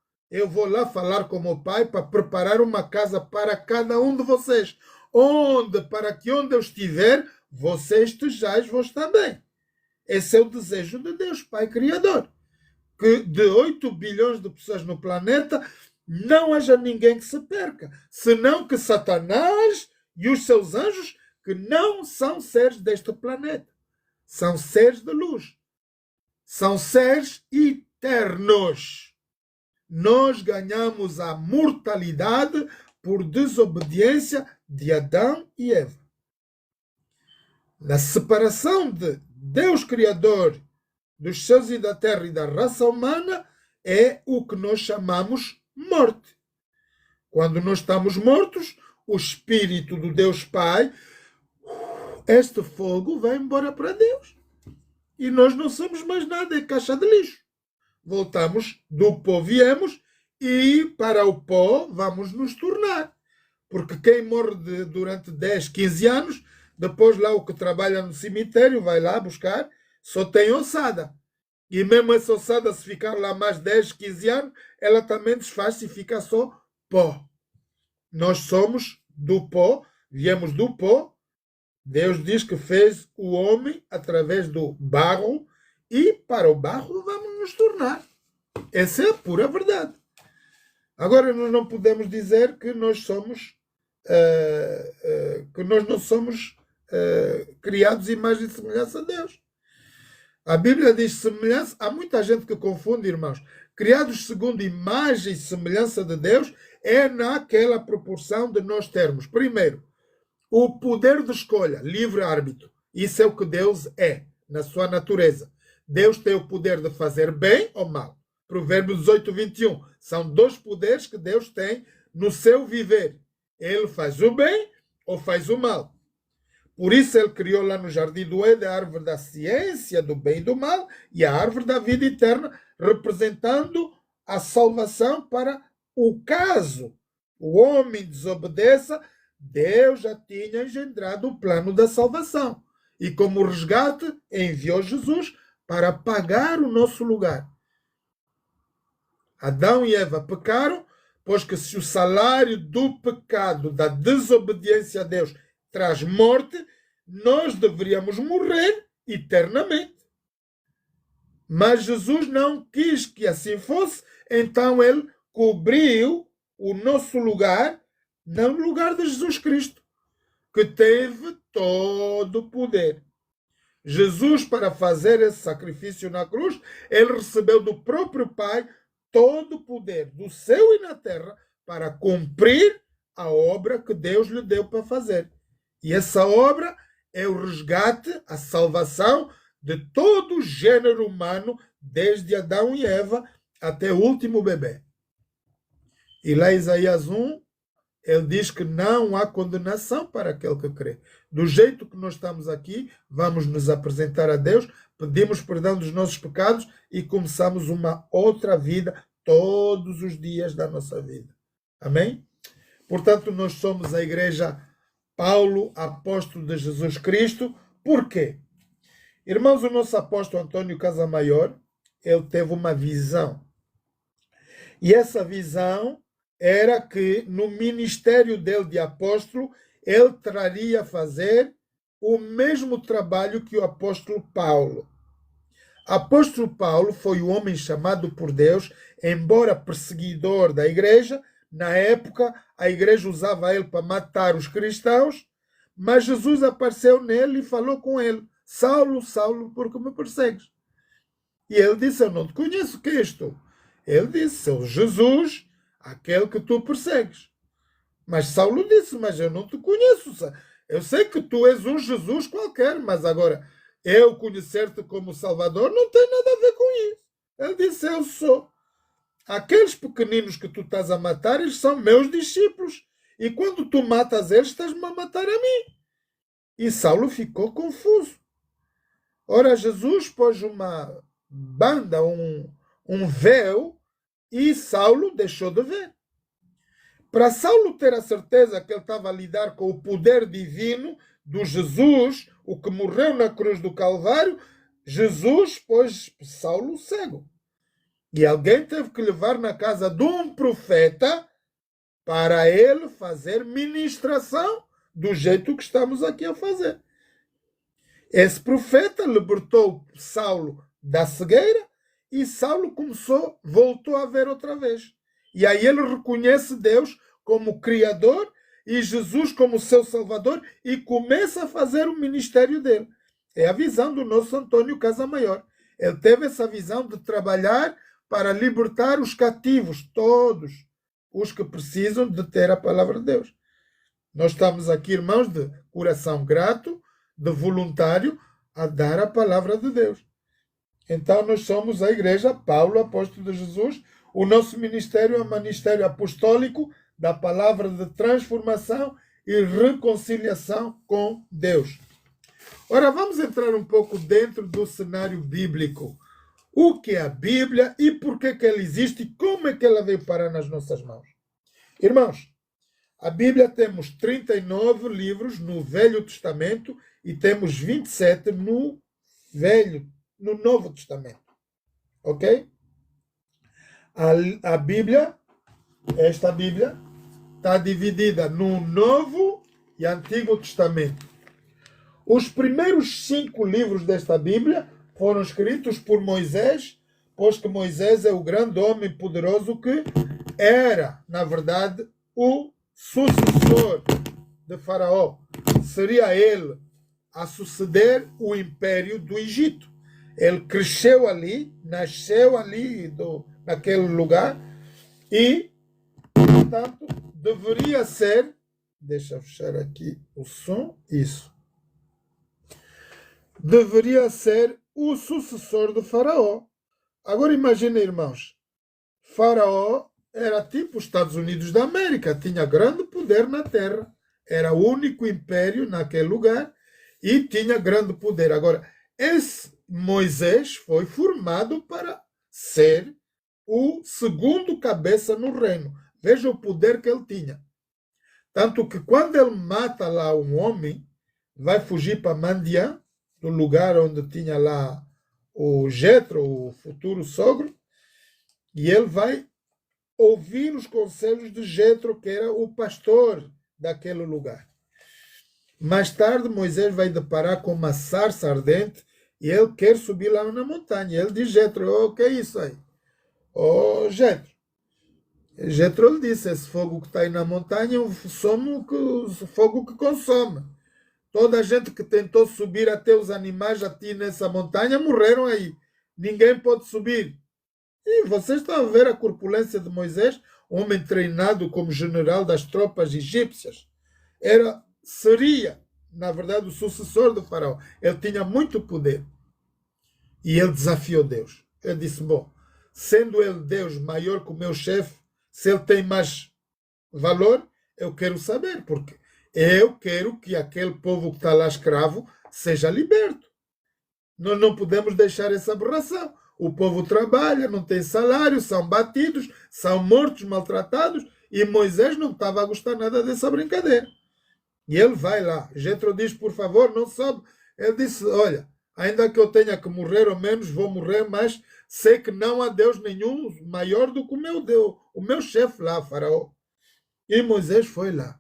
[SPEAKER 2] lá falar com o meu Pai para preparar uma casa para cada um de vocês, para que onde eu estiver, vocês estejais vós também. Esse é o desejo de Deus, Pai Criador. Que de 8 bilhões de pessoas no planeta, não haja ninguém que se perca, senão que Satanás e os seus anjos, que não são seres deste planeta, são seres de luz, são seres eternos. Nós ganhamos a mortalidade por desobediência de Adão e Eva. Na separação de Deus Criador dos céus e da terra e da raça humana é o que nós chamamos morte. Quando nós estamos mortos, o Espírito do Deus Pai, este fogo vai embora para Deus. E nós não somos mais nada, é caixa de lixo. Voltamos, do pó viemos e para o pó vamos nos tornar. Porque quem morre durante 10, 15 anos, depois lá o que trabalha no cemitério vai lá buscar, só tem ossada. E mesmo essa ossada, se ficar lá mais 10, 15 anos, ela também desfaz-se e fica só pó. Nós somos do pó, viemos do pó. Deus diz que fez o homem através do barro e para o barro vamos nos tornar. Essa é a pura verdade. Agora, nós não podemos dizer que nós somos não somos criados imagem e semelhança a Deus. A Bíblia diz semelhança. Há muita gente que confunde, irmãos. Criados segundo imagem e semelhança de Deus é naquela proporção de nós termos, primeiro, o poder de escolha, livre-árbitro. Isso é o que Deus é, na sua natureza. Deus tem o poder de fazer bem ou mal. Provérbios 18, 21. São dois poderes que Deus tem no seu viver. Ele faz o bem ou faz o mal. Por isso ele criou lá no Jardim do Éden a árvore da ciência do bem e do mal e a árvore da vida eterna, representando a salvação para o caso o homem desobedeça. Deus já tinha engendrado o plano da salvação. E como resgate, enviou Jesus para pagar o nosso lugar. Adão e Eva pecaram, pois que se o salário do pecado, da desobediência a Deus, traz morte, nós deveríamos morrer eternamente. Mas Jesus não quis que assim fosse, então ele cobriu o nosso lugar no lugar de Jesus Cristo, que teve todo o poder. Jesus, para fazer esse sacrifício na cruz, ele recebeu do próprio Pai todo o poder do céu e na terra para cumprir a obra que Deus lhe deu para fazer. E essa obra é o resgate, a salvação de todo o gênero humano, desde Adão e Eva até o último bebê. E lá em Isaías 1, ele diz que não há condenação para aquele que crê. Do jeito que nós estamos aqui, vamos nos apresentar a Deus, pedimos perdão dos nossos pecados e começamos uma outra vida todos os dias da nossa vida. Amém? Portanto, nós somos a igreja Paulo, apóstolo de Jesus Cristo. Por quê? Irmãos, o nosso apóstolo Antônio Casamaior, ele teve uma visão. E essa visão era que no ministério dele de apóstolo, ele traria a fazer o mesmo trabalho que o apóstolo Paulo. Apóstolo Paulo foi o homem chamado por Deus, embora perseguidor da igreja. Na época, a igreja usava ele para matar os cristãos, mas Jesus apareceu nele e falou com ele: Saulo, Saulo, por que me persegues? E ele disse: eu não te conheço, quem és tu? Ele disse: sou Jesus, aquele que tu persegues. Mas Saulo disse: mas eu não te conheço. Eu sei que tu és um Jesus qualquer, mas agora eu conhecer-te como Salvador não tem nada a ver com isso. Ele disse: eu sou. Aqueles pequeninos que tu estás a matar, eles são meus discípulos. E quando tu matas eles, estás-me a matar a mim. E Saulo ficou confuso. Ora, Jesus pôs uma banda, um véu, e Saulo deixou de ver. Para Saulo ter a certeza que ele estava a lidar com o poder divino do Jesus, o que morreu na cruz do Calvário, Jesus pôs Saulo cego. E alguém teve que levar na casa de um profeta para ele fazer ministração do jeito que estamos aqui a fazer. Esse profeta libertou Saulo da cegueira e Saulo voltou a ver outra vez. E aí ele reconhece Deus como Criador e Jesus como seu Salvador e começa a fazer o ministério dele. É a visão do nosso Antônio Casamaior. Ele teve essa visão de trabalhar para libertar os cativos, todos os que precisam de ter a palavra de Deus. Nós estamos aqui, irmãos, de coração grato, de voluntário, a dar a palavra de Deus. Então, nós somos a igreja Paulo, apóstolo de Jesus. O nosso ministério é um ministério apostólico da palavra de transformação e reconciliação com Deus. Ora, vamos entrar um pouco dentro do cenário bíblico. O que é a Bíblia e por que ela existe e como é que ela veio parar nas nossas mãos. Irmãos, a Bíblia temos 39 livros no Velho Testamento e temos 27 no Novo Testamento. Ok? A Bíblia, esta Bíblia, está dividida no Novo e Antigo Testamento. Os primeiros 5 livros desta Bíblia foram escritos por Moisés, pois que Moisés é o grande homem poderoso que era, na verdade, o sucessor de Faraó. Seria ele a suceder o império do Egito. Ele cresceu ali, nasceu ali naquele lugar e, portanto, deveria ser... Deixa eu fechar aqui o som. Isso. Deveria ser o sucessor de Faraó. Agora imagine, irmãos, Faraó era tipo os Estados Unidos da América, tinha grande poder na terra, era o único império naquele lugar e tinha grande poder. Agora, esse Moisés foi formado para ser o segundo cabeça no reino. Veja o poder que ele tinha. Tanto que quando ele mata lá um homem, vai fugir para Madian, do lugar onde tinha lá o Jetro, o futuro sogro, e ele vai ouvir os conselhos de Jetro, que era o pastor daquele lugar. Mais tarde, Moisés vai deparar com uma sarça ardente e ele quer subir lá na montanha. Ele diz: Jetro, o que é isso aí? Jetro. Jetro lhe disse: esse fogo que está aí na montanha é um fogo que consome. Toda a gente que tentou subir até os animais a ti nessa montanha morreram aí. Ninguém pode subir. E vocês estão a ver a corpulência de Moisés, homem treinado como general das tropas egípcias. Seria, na verdade, o sucessor do faraó. Ele tinha muito poder. E ele desafiou Deus. Ele disse: bom, sendo ele Deus maior que o meu chefe, se ele tem mais valor, eu quero saber, porque eu quero que aquele povo que está lá escravo seja liberto. Nós não podemos deixar essa aberração. O povo trabalha, não tem salário, são batidos, são mortos, maltratados, E Moisés não estava a gostar nada dessa brincadeira. E ele vai lá. Jetro diz, por favor, não sobe. Ele disse, olha, ainda que eu tenha que morrer, ou menos vou morrer, mas sei que não há Deus nenhum maior do que o meu Deus, o meu chefe lá, Faraó. E Moisés foi lá.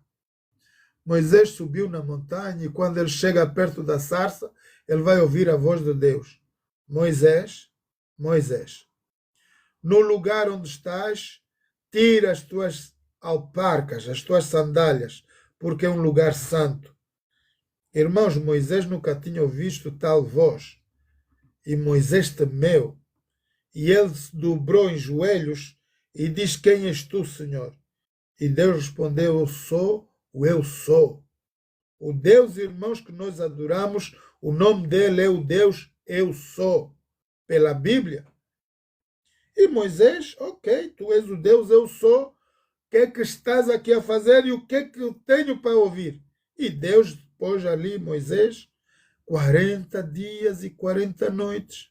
[SPEAKER 2] Moisés subiu na montanha e quando ele chega perto da sarça, ele vai ouvir a voz de Deus. Moisés, Moisés, no lugar onde estás, tira as tuas alparcas, as tuas sandálias, porque é um lugar santo. Irmãos, Moisés nunca tinha visto tal voz. E Moisés temeu. E ele se dobrou em joelhos e diz, quem és tu, Senhor? E Deus respondeu, eu sou o eu sou. O Deus, irmãos, que nós adoramos, o nome dele é o Deus eu sou, pela Bíblia. E Moisés, ok, tu és o Deus eu sou, o que é que estás aqui a fazer e o que é que eu tenho para ouvir? E Deus pôs ali Moisés 40 dias e 40 noites.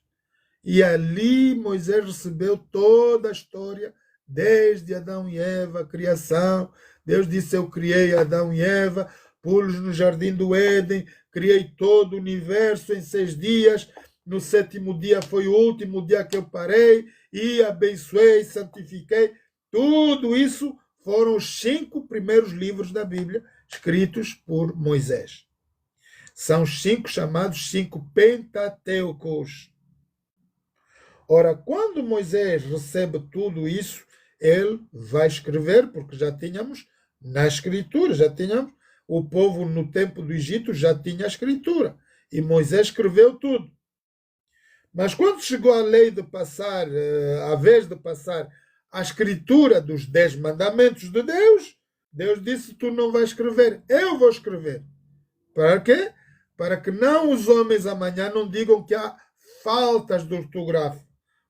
[SPEAKER 2] E ali Moisés recebeu toda a história, desde Adão e Eva, a criação. Deus disse, eu criei Adão e Eva, pus-los no jardim do Éden, criei todo o universo em 6 dias. No 7º dia foi o último dia que eu parei e abençoei, santifiquei. Tudo isso foram os 5 primeiros livros da Bíblia, escritos por Moisés. São os 5 chamados 5 Pentateucos. Ora, quando Moisés recebe tudo isso, ele vai escrever, porque já tínhamos na escritura, já tínhamos, o povo no tempo do Egito já tinha a escritura. E Moisés escreveu tudo. Mas quando chegou a lei de passar, a vez de passar a escritura dos 10 mandamentos de Deus, Deus disse, tu não vais escrever, eu vou escrever. Para quê? Para que não os homens amanhã não digam que há faltas de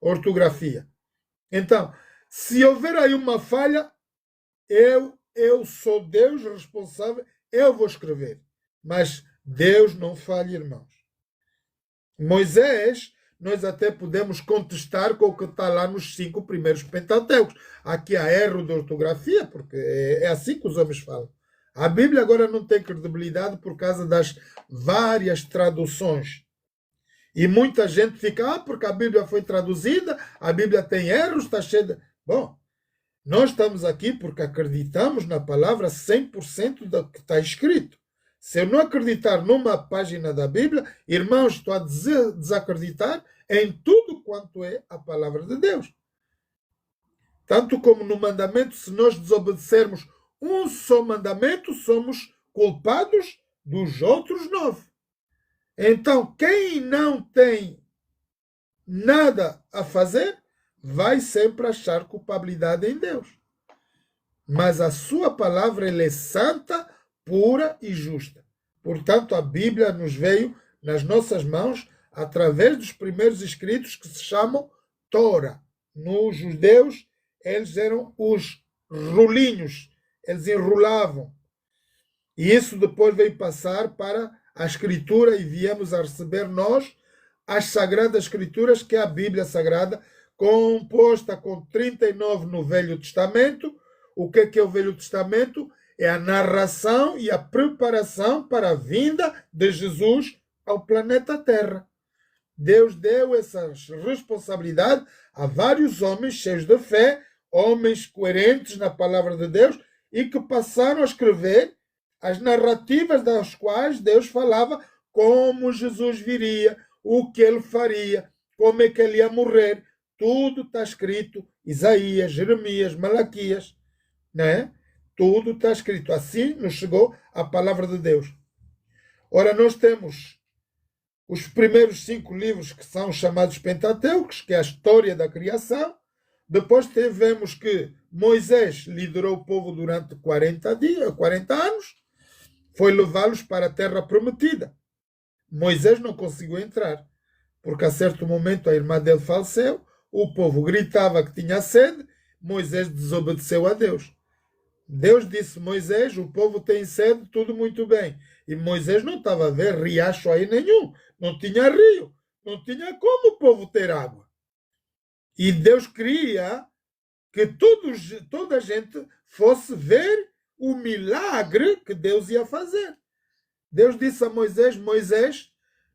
[SPEAKER 2] ortografia. Então, se houver aí uma falha, eu sou Deus responsável, eu vou escrever. Mas Deus não falha, irmãos. Moisés, nós até podemos contestar com o que está lá nos 5 primeiros Pentateucos. Aqui há erro de ortografia, porque é assim que os homens falam. A Bíblia agora não tem credibilidade por causa das várias traduções. E muita gente fica, porque a Bíblia foi traduzida, a Bíblia tem erros, está cheia de... Bom, nós estamos aqui porque acreditamos na palavra 100% do que está escrito. Se eu não acreditar numa página da Bíblia, irmãos, estou a desacreditar em tudo quanto é a palavra de Deus. Tanto como no mandamento, se nós desobedecermos um só mandamento, somos culpados dos outros 9. Então, quem não tem nada a fazer, vai sempre achar culpabilidade em Deus. Mas a sua palavra ela é santa, pura e justa. Portanto, a Bíblia nos veio nas nossas mãos através dos primeiros escritos que se chamam Torá. Nos judeus, eles eram os rolinhos, eles enrolavam. E isso depois veio passar para a Escritura e viemos a receber nós as Sagradas Escrituras, que é a Bíblia Sagrada, composta com 39 no Velho Testamento. O que é o Velho Testamento? É a narração e a preparação para a vinda de Jesus ao planeta Terra. Deus deu essa responsabilidade a vários homens cheios de fé, homens coerentes na palavra de Deus e que passaram a escrever as narrativas das quais Deus falava como Jesus viria, o que ele faria, como é que ele ia morrer. Tudo está escrito, Isaías, Jeremias, Malaquias, né? Tudo está escrito. Assim nos chegou a palavra de Deus. Ora, nós temos os primeiros 5 livros que são chamados Pentateucos, que é a história da criação. Depois tivemos que Moisés liderou o povo durante 40 anos, foi levá-los para a terra prometida. Moisés não conseguiu entrar, porque a certo momento a irmã dele faleceu, o povo gritava que tinha sede, Moisés desobedeceu a Deus. Deus disse, Moisés, o povo tem sede, tudo muito bem. E Moisés não estava a ver riacho aí nenhum, não tinha rio, não tinha como o povo ter água. E Deus queria que toda a gente fosse ver o milagre que Deus ia fazer. Deus disse a Moisés: Moisés,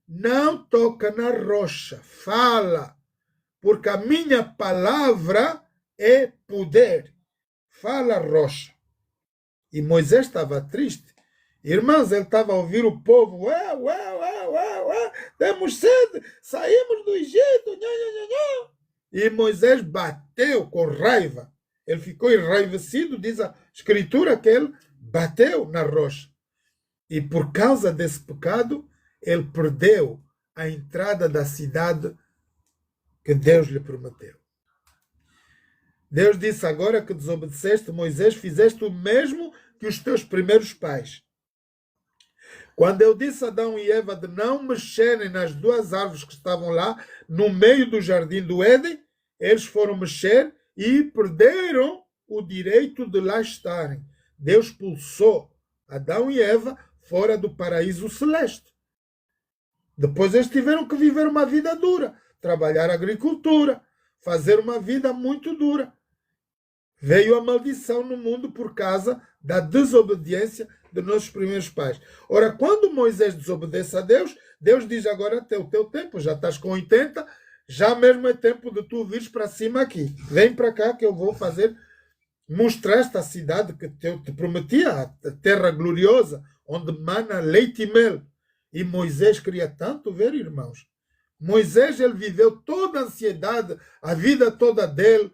[SPEAKER 2] não toca na rocha, fala, porque a minha palavra é poder. Fala, rocha. E Moisés estava triste. Irmãos, ele estava a ouvir o povo: ué, ué, ué, ué, ué, temos sede, saímos do Egito. Nha, nha, nha, nha. E Moisés bateu com raiva. Ele ficou enraivecido, diz a Escritura, que ele bateu na rocha. E por causa desse pecado, ele perdeu a entrada da cidade que Deus lhe prometeu. Deus disse: agora que desobedeceste, Moisés, fizeste o mesmo que os teus primeiros pais. Quando eu disse a Adão e Eva de não mexerem nas duas árvores que estavam lá, no meio do jardim do Éden, eles foram mexer e perderam o direito de lá estarem. Deus expulsou Adão e Eva fora do paraíso celeste. Depois eles tiveram que viver uma vida dura, trabalhar agricultura, fazer uma vida muito dura. Veio a maldição no mundo por causa da desobediência de nossos primeiros pais. Ora, quando Moisés desobedece a Deus, Deus diz: agora até o teu tempo, já estás com 80, já mesmo é tempo de tu vires para cima aqui. Vem para cá que eu vou mostrar esta cidade que eu te prometia, a terra gloriosa, onde mana leite e mel. E Moisés queria tanto ver, irmãos. Moisés, ele viveu toda a ansiedade, a vida toda dele.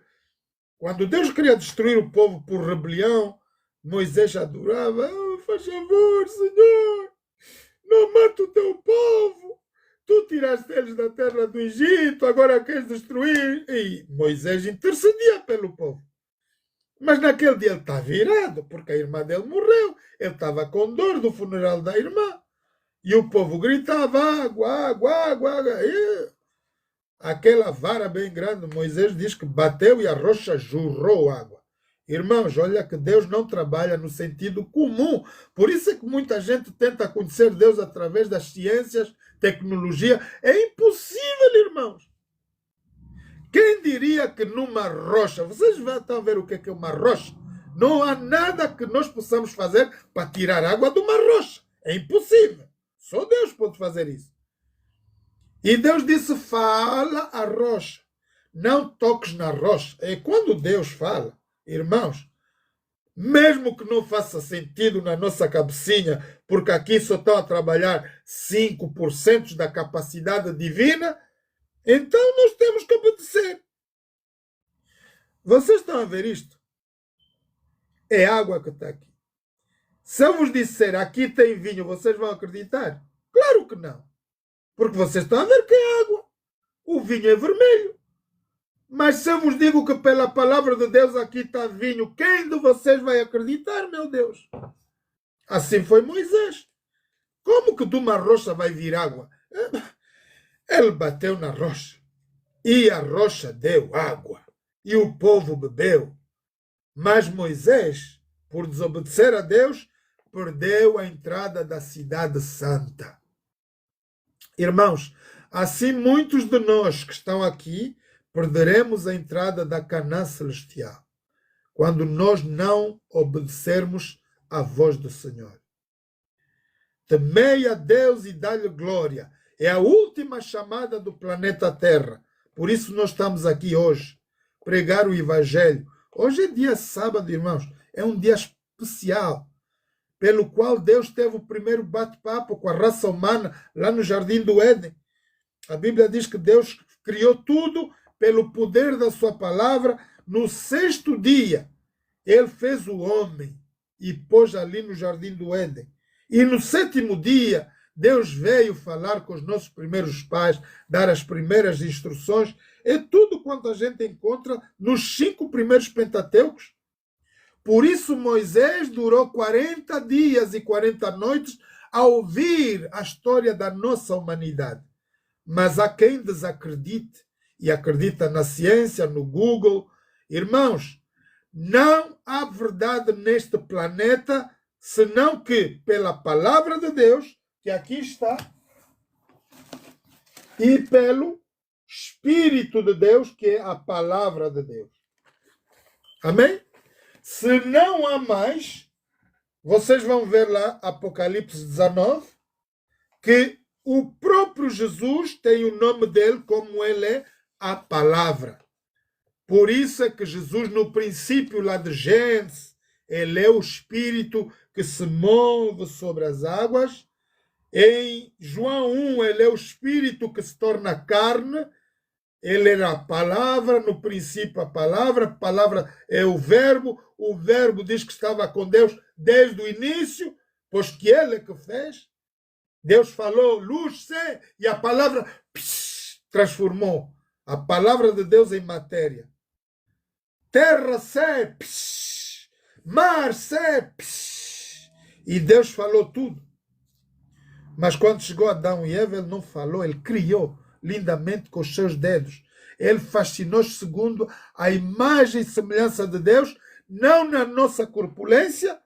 [SPEAKER 2] Quando Deus queria destruir o povo por rebelião, Moisés adorava: oh, faz favor, Senhor, não mata o teu povo. Tu tiraste eles da terra do Egito, agora queres destruir. E Moisés intercedia pelo povo. Mas naquele dia ele estava virado, porque a irmã dele morreu. Ele estava com dor do funeral da irmã. E o povo gritava: água, água, água, água. E aquela vara bem grande, Moisés diz que bateu e a rocha jorrou água. Irmãos, olha que Deus não trabalha no sentido comum. Por isso é que muita gente tenta conhecer Deus através das ciências, tecnologia. É impossível, irmãos. Quem diria que numa rocha, vocês estão a ver o que é uma rocha? Não há nada que nós possamos fazer para tirar água de uma rocha. É impossível. Só Deus pode fazer isso. E Deus disse: fala a rocha. Não toques na rocha. É quando Deus fala, irmãos, mesmo que não faça sentido na nossa cabecinha, porque aqui só estão a trabalhar 5% da capacidade divina, então nós temos que obedecer. Vocês estão a ver isto? É água que está aqui. Se eu vos disser aqui tem vinho, vocês vão acreditar? Claro que não. Porque vocês estão a ver que é água. O vinho é vermelho. Mas se eu vos digo que pela palavra de Deus aqui está vinho, quem de vocês vai acreditar, meu Deus? Assim foi Moisés. Como que de uma rocha vai vir água? Ele bateu na rocha. E a rocha deu água. E o povo bebeu. Mas Moisés, por desobedecer a Deus, perdeu a entrada da cidade santa. Irmãos, assim muitos de nós que estão aqui perderemos a entrada da Canaã celestial quando nós não obedecermos à voz do Senhor. Temei a Deus e dá-lhe glória. É a última chamada do planeta Terra. Por isso nós estamos aqui hoje, pregar o Evangelho. Hoje é dia sábado, irmãos. É um dia especial, pelo qual Deus teve o primeiro bate-papo com a raça humana lá no Jardim do Éden. A Bíblia diz que Deus criou tudo pelo poder da sua palavra. No sexto dia, ele fez o homem e pôs ali no Jardim do Éden. E no sétimo dia, Deus veio falar com os nossos primeiros pais, dar as primeiras instruções. É tudo quanto a gente encontra nos 5 primeiros Pentateucos. Por isso Moisés durou 40 dias e 40 noites a ouvir a história da nossa humanidade. Mas há quem desacredite e acredita na ciência, no Google. Irmãos, não há verdade neste planeta senão que pela palavra de Deus, que aqui está, e pelo Espírito de Deus, que é a palavra de Deus. Amém? Se não há mais, vocês vão ver lá, Apocalipse 19, que o próprio Jesus tem o nome dele como ele é a palavra. Por isso é que Jesus, no princípio lá de Gênesis, ele é o Espírito que se move sobre as águas. Em João 1, ele é o Espírito que se torna carne. Ele era a palavra, no princípio a palavra é o verbo diz que estava com Deus desde o início, pois que ele é que fez. Deus falou, luz, se, e a palavra transformou a palavra de Deus em matéria. Terra, se, mar, se, e Deus falou tudo. Mas quando chegou Adão e Eva, ele não falou, ele criou lindamente com os seus dedos. Ele fascinou segundo a imagem e semelhança de Deus, não na nossa corpulência.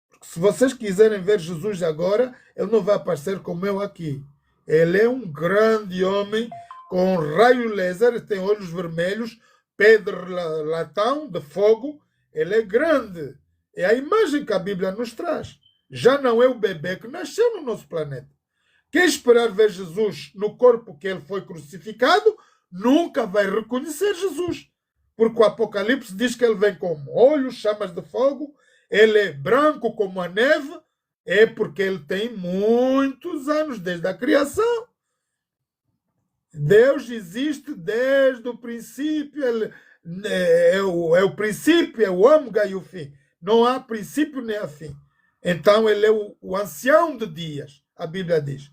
[SPEAKER 2] Porque se vocês quiserem ver Jesus agora, ele não vai aparecer como eu aqui. Ele é um grande homem com raio laser, tem olhos vermelhos, pedra latão de fogo. Ele é grande. É a imagem que a Bíblia nos traz. Já não é o bebê que nasceu no nosso planeta. Quem esperar ver Jesus no corpo que ele foi crucificado, nunca vai reconhecer Jesus. Porque o Apocalipse diz que ele vem com olhos, chamas de fogo, ele é branco como a neve, é porque ele tem muitos anos desde a criação. Deus existe desde o princípio, ele é o princípio, é o ômega e o fim. Não há princípio nem há fim. Então ele é o ancião de dias, a Bíblia diz.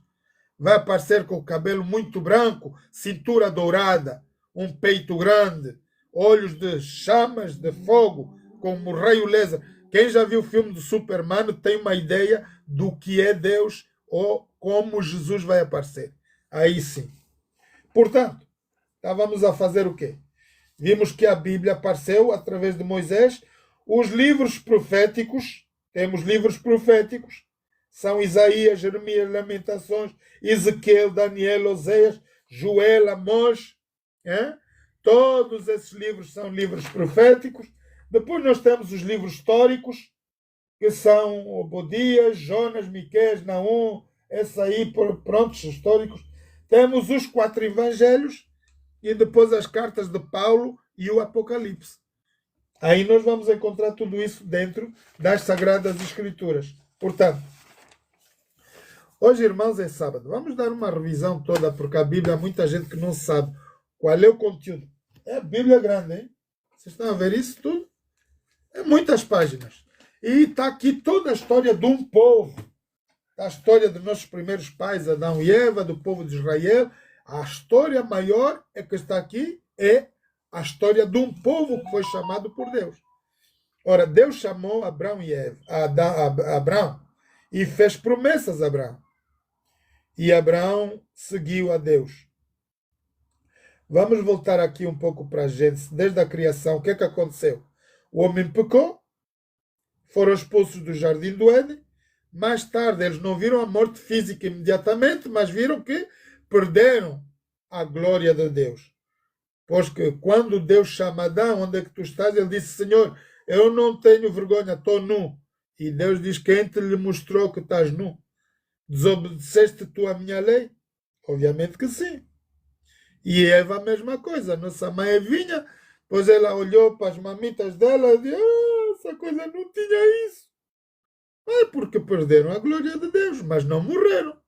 [SPEAKER 2] Vai aparecer com o cabelo muito branco, cintura dourada, um peito grande, olhos de chamas de fogo, como o raio laser. Quem já viu o filme do Superman tem uma ideia do que é Deus ou como Jesus vai aparecer. Aí sim. Portanto, estávamos a fazer o quê? Vimos que a Bíblia apareceu através de Moisés. Os livros proféticos, temos livros proféticos, são Isaías, Jeremias, Lamentações, Ezequiel, Daniel, Oséias, Joel, Amós. Todos esses livros são livros proféticos. Depois nós temos os livros históricos, que são Obadias, Jonas, Miqueias, Naum, esses aí, prontos, históricos. Temos os 4 evangelhos e depois as cartas de Paulo e o Apocalipse. Aí nós vamos encontrar tudo isso dentro das Sagradas Escrituras. Portanto, hoje, irmãos, é sábado. Vamos dar uma revisão toda, porque a Bíblia há muita gente que não sabe qual é o conteúdo. É a Bíblia grande, hein? Vocês estão a ver isso tudo? É muitas páginas. E está aqui toda a história de um povo. A história dos nossos primeiros pais, Adão e Eva, do povo de Israel. A história maior é que está aqui é a história de um povo que foi chamado por Deus. Ora, Deus chamou Abraão e fez promessas a Abraão. E Abraão seguiu a Deus. Vamos voltar aqui um pouco para a Gênesis. Desde a criação, o que é que aconteceu? O homem pecou, foram expulsos do jardim do Éden. Mais tarde, eles não viram a morte física imediatamente, mas viram que perderam a glória de Deus. Pois que quando Deus chama Adão, onde é que tu estás? Ele disse, Senhor, eu não tenho vergonha, estou nu. E Deus diz, quem te lhe mostrou que estás nu? Desobedeceste tu a minha lei? Obviamente que sim. E Eva a mesma coisa. Nossa mãe Evinha, pois ela olhou para as mamitas dela e disse, essa coisa não tinha isso. É porque perderam a glória de Deus, mas não morreram.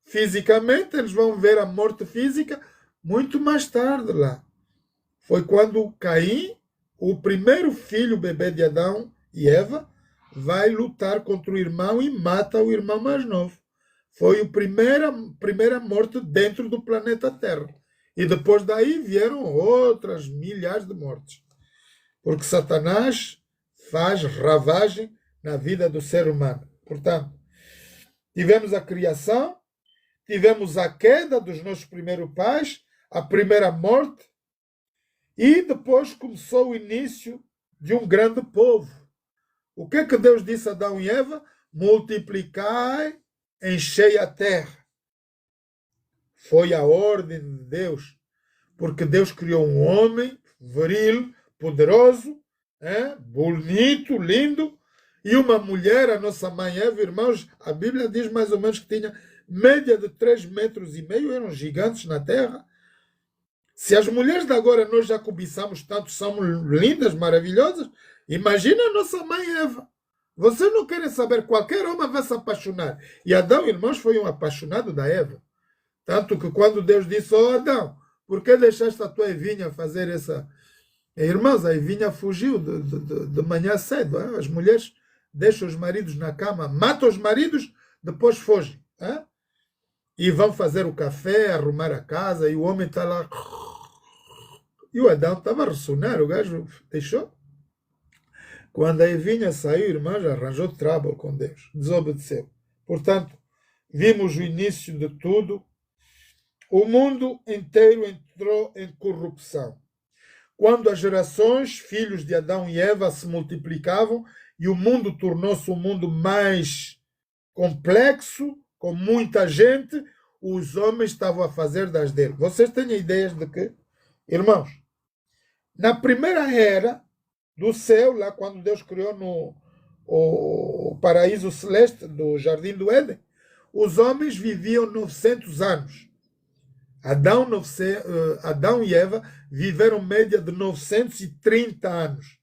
[SPEAKER 2] Fisicamente, eles vão ver a morte física muito mais tarde lá. Foi quando Caim, o primeiro filho, bebê de Adão e Eva, vai lutar contra o irmão e mata o irmão mais novo. Foi a primeira morte dentro do planeta Terra. E depois daí vieram outras milhares de mortes. Porque Satanás faz ravagem na vida do ser humano. Portanto, tivemos a criação, tivemos a queda dos nossos primeiros pais, a primeira morte, e depois começou o início de um grande povo. O que é que Deus disse a Adão e Eva? Multiplicai, enchei a terra. Foi a ordem de Deus, porque Deus criou um homem viril, poderoso, bonito, lindo, e uma mulher, a nossa mãe Eva, irmãos, a Bíblia diz mais ou menos que tinha média de 3,5 metros, eram gigantes na terra. Se as mulheres de agora nós já cobiçamos tanto, são lindas, maravilhosas, imagina a nossa mãe Eva. Você não quer saber, qualquer homem vai se apaixonar. E Adão, irmãos, foi um apaixonado da Eva. Tanto que quando Deus disse, Adão, por que deixaste a tua Evinha fazer essa... Irmãos, a Evinha fugiu de manhã cedo. As mulheres deixam os maridos na cama, matam os maridos, depois fogem. E vão fazer o café, arrumar a casa, e o homem está lá. E o Adão estava a ressonar, o gajo deixou. Quando a Evinha saiu, irmãos, arranjou trouble com Deus, desobedeceu. Portanto, vimos o início de tudo. O mundo inteiro entrou em corrupção. Quando as gerações, filhos de Adão e Eva, se multiplicavam e o mundo tornou-se um mundo mais complexo, com muita gente, os homens estavam a fazer das dele. Vocês têm ideias de que, irmãos, na primeira era do céu, lá quando Deus criou o paraíso celeste do Jardim do Éden, os homens viviam 900 anos. Adão e Eva viveram média de 930 anos.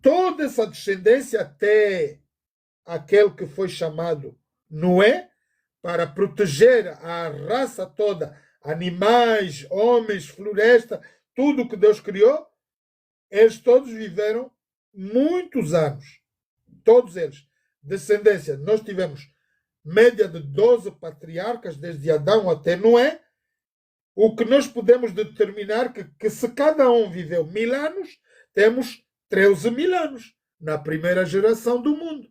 [SPEAKER 2] Toda essa descendência até aquele que foi chamado Noé, para proteger a raça toda, animais, homens, floresta, tudo que Deus criou, eles todos viveram muitos anos. Todos eles. Descendência. Nós tivemos média de 12 patriarcas, desde Adão até Noé. O que nós podemos determinar que se cada um viveu 1000 anos, temos 13.000 anos na primeira geração do mundo.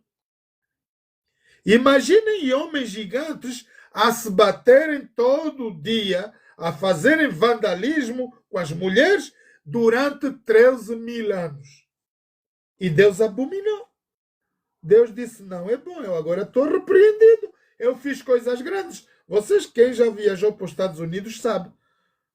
[SPEAKER 2] Imaginem homens gigantes a se baterem todo dia, a fazerem vandalismo com as mulheres durante 13.000 anos. E Deus abominou. Deus disse, não é bom, eu agora estou repreendido. Eu fiz coisas grandes. Vocês, quem já viajou para os Estados Unidos, sabe.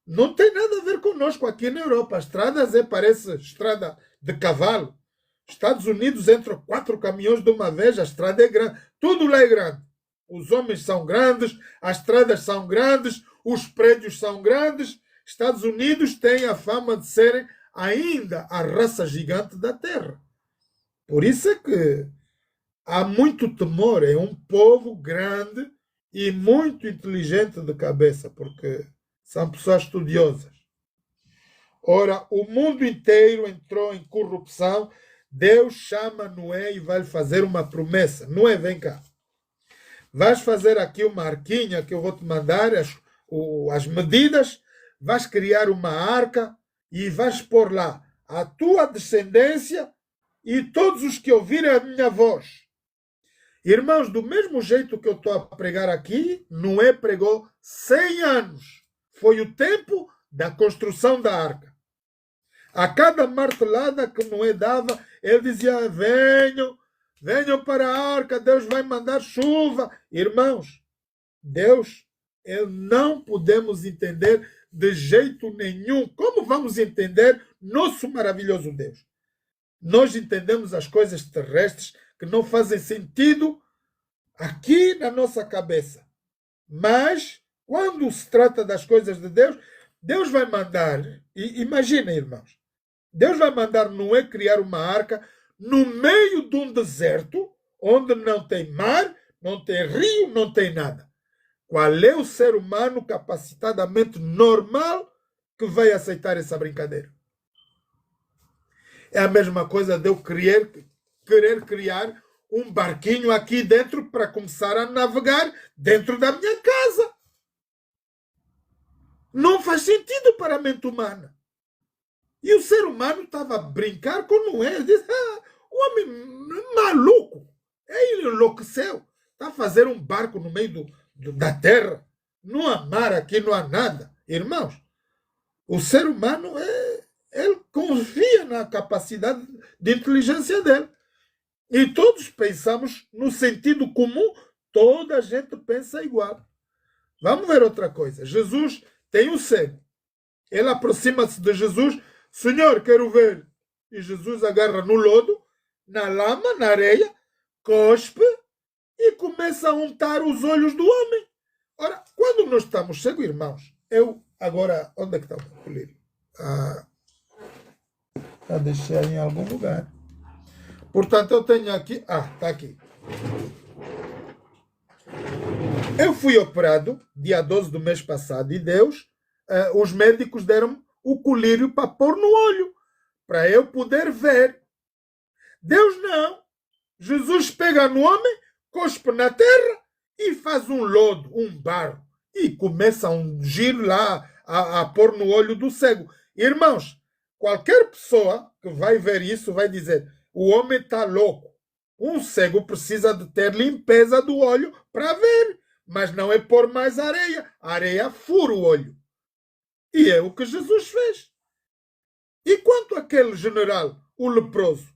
[SPEAKER 2] Não tem nada a ver conosco aqui na Europa. As estradas parece estrada de cavalo. Estados Unidos entram 4 caminhões de uma vez, a estrada é grande. Tudo lá é grande. Os homens são grandes, as estradas são grandes, os prédios são grandes. Estados Unidos tem a fama de serem ainda a raça gigante da Terra. Por isso é que há muito temor. É um povo grande e muito inteligente de cabeça, porque são pessoas estudiosas. Ora, o mundo inteiro entrou em corrupção. Deus chama Noé e vai lhe fazer uma promessa. Noé, vem cá. Vais fazer aqui uma arquinha que eu vou te mandar, as medidas, vais criar uma arca e vais pôr lá a tua descendência e todos os que ouvirem a minha voz. Irmãos, do mesmo jeito que eu estou a pregar aqui, Noé pregou 100 anos. Foi o tempo da construção da arca. A cada martelada que Noé dava, ele dizia, venham para a arca, Deus vai mandar chuva. Irmãos, Deus, não podemos entender de jeito nenhum. Como vamos entender nosso maravilhoso Deus? Nós entendemos as coisas terrestres que não fazem sentido aqui na nossa cabeça. Mas, quando se trata das coisas de Deus, Deus vai mandar, imaginem, irmãos, Deus vai mandar Noé criar uma arca no meio de um deserto, onde não tem mar, não tem rio, não tem nada. Qual é o ser humano capacitadamente normal que vai aceitar essa brincadeira? É a mesma coisa de eu querer criar um barquinho aqui dentro para começar a navegar dentro da minha casa. Não faz sentido para a mente humana. E o ser humano estava a brincar com Noé. Ele disse, o homem maluco. Ele enlouqueceu. Está a fazer um barco no meio da terra. Não há mar aqui, não há nada. Irmãos, o ser humano, ele confia na capacidade de inteligência dele. E todos pensamos no sentido comum. Toda a gente pensa igual. Vamos ver outra coisa. Jesus tem um cego. Ele aproxima-se de Jesus. Senhor, quero ver. E Jesus agarra no lodo, na lama, na areia, cospe e começa a untar os olhos do homem. Ora, quando nós estamos cegos, irmãos, agora, onde é que está o colírio? Já deixei em algum lugar. Portanto, eu tenho aqui, está aqui. Eu fui operado dia 12 do mês passado e os médicos deram o colírio para pôr no olho, para eu poder ver. Deus não. Jesus pega no homem, cospe na terra e faz um lodo, um barro, e começa a ungir lá, a pôr no olho do cego. Irmãos, qualquer pessoa que vai ver isso vai dizer, o homem está louco. Um cego precisa de ter limpeza do olho para ver, mas não é pôr mais areia. A areia fura o olho. E é o que Jesus fez. E quanto àquele general, o leproso?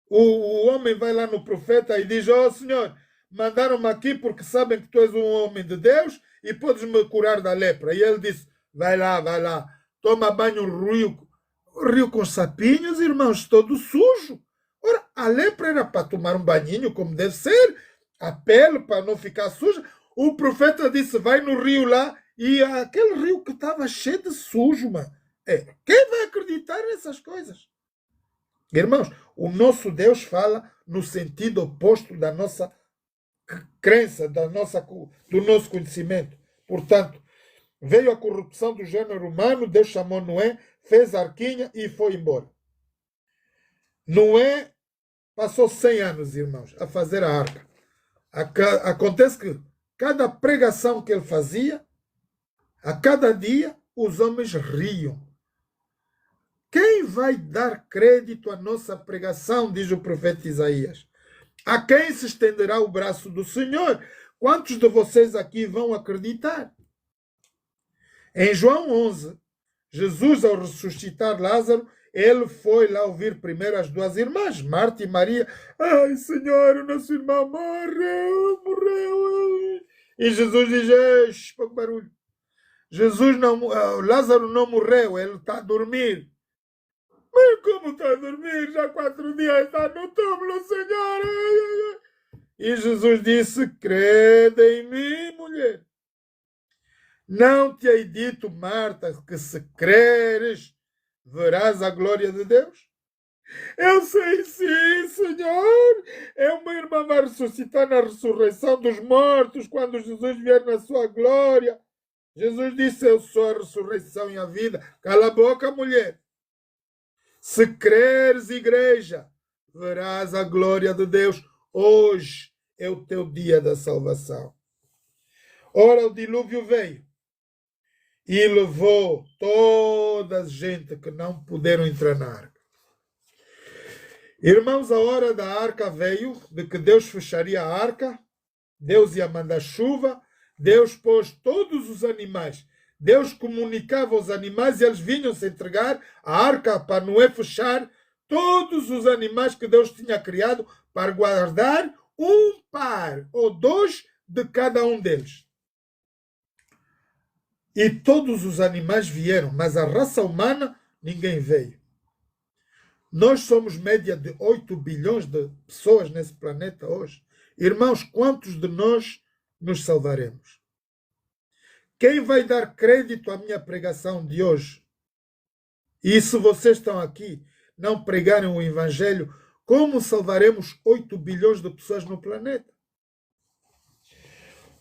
[SPEAKER 2] O homem vai lá no profeta e diz, Senhor, mandaram-me aqui porque sabem que tu és um homem de Deus e podes me curar da lepra. E ele disse, vai lá, toma banho no rio com sapinhos, irmãos, todo sujo. Ora, a lepra era para tomar um banhinho, como deve ser, a pele para não ficar suja. O profeta disse, vai no rio lá, e aquele rio que estava cheio de sujo, mano. Quem vai acreditar nessas coisas? Irmãos, o nosso Deus fala no sentido oposto da nossa crença, do nosso conhecimento. Portanto, veio a corrupção do gênero humano, Deus chamou Noé, fez a arquinha e foi embora. Noé passou 100 anos, irmãos, a fazer a arca. Acontece que cada pregação que ele fazia, a cada dia, os homens riam. Quem vai dar crédito à nossa pregação, diz o profeta Isaías? A quem se estenderá o braço do Senhor? Quantos de vocês aqui vão acreditar? Em João 11, Jesus, ao ressuscitar Lázaro, ele foi lá ouvir primeiro as duas irmãs, Marta e Maria. Ai, Senhor, o nosso irmão morreu. E Jesus diz, pouco barulho. Lázaro não morreu, ele está a dormir. Mas como está a dormir? Já 4 dias está no túmulo, Senhor. E Jesus disse, crede em mim, mulher. Não te hei dito, Marta, que se creres, verás a glória de Deus? Eu sei sim, Senhor. Uma irmã vai ressuscitar na ressurreição dos mortos, quando Jesus vier na sua glória. Jesus disse, eu sou a ressurreição e a vida. Cala a boca, mulher. Se creres, igreja, verás a glória de Deus. Hoje é o teu dia da salvação. Ora, o dilúvio veio e levou toda a gente que não puderam entrar na arca. Irmãos, a hora da arca veio, de que Deus fecharia a arca, Deus ia mandar chuva, Deus pôs todos os animais. Deus comunicava aos animais e eles vinham se entregar a arca para Noé fechar todos os animais que Deus tinha criado para guardar um par ou 2 de cada um deles. E todos os animais vieram, mas a raça humana ninguém veio. Nós somos média de 8 bilhões de pessoas nesse planeta hoje. Irmãos, quantos de nós nos salvaremos? Quem vai dar crédito à minha pregação de hoje? E se vocês estão aqui, não pregarem o Evangelho, como salvaremos 8 bilhões de pessoas no planeta?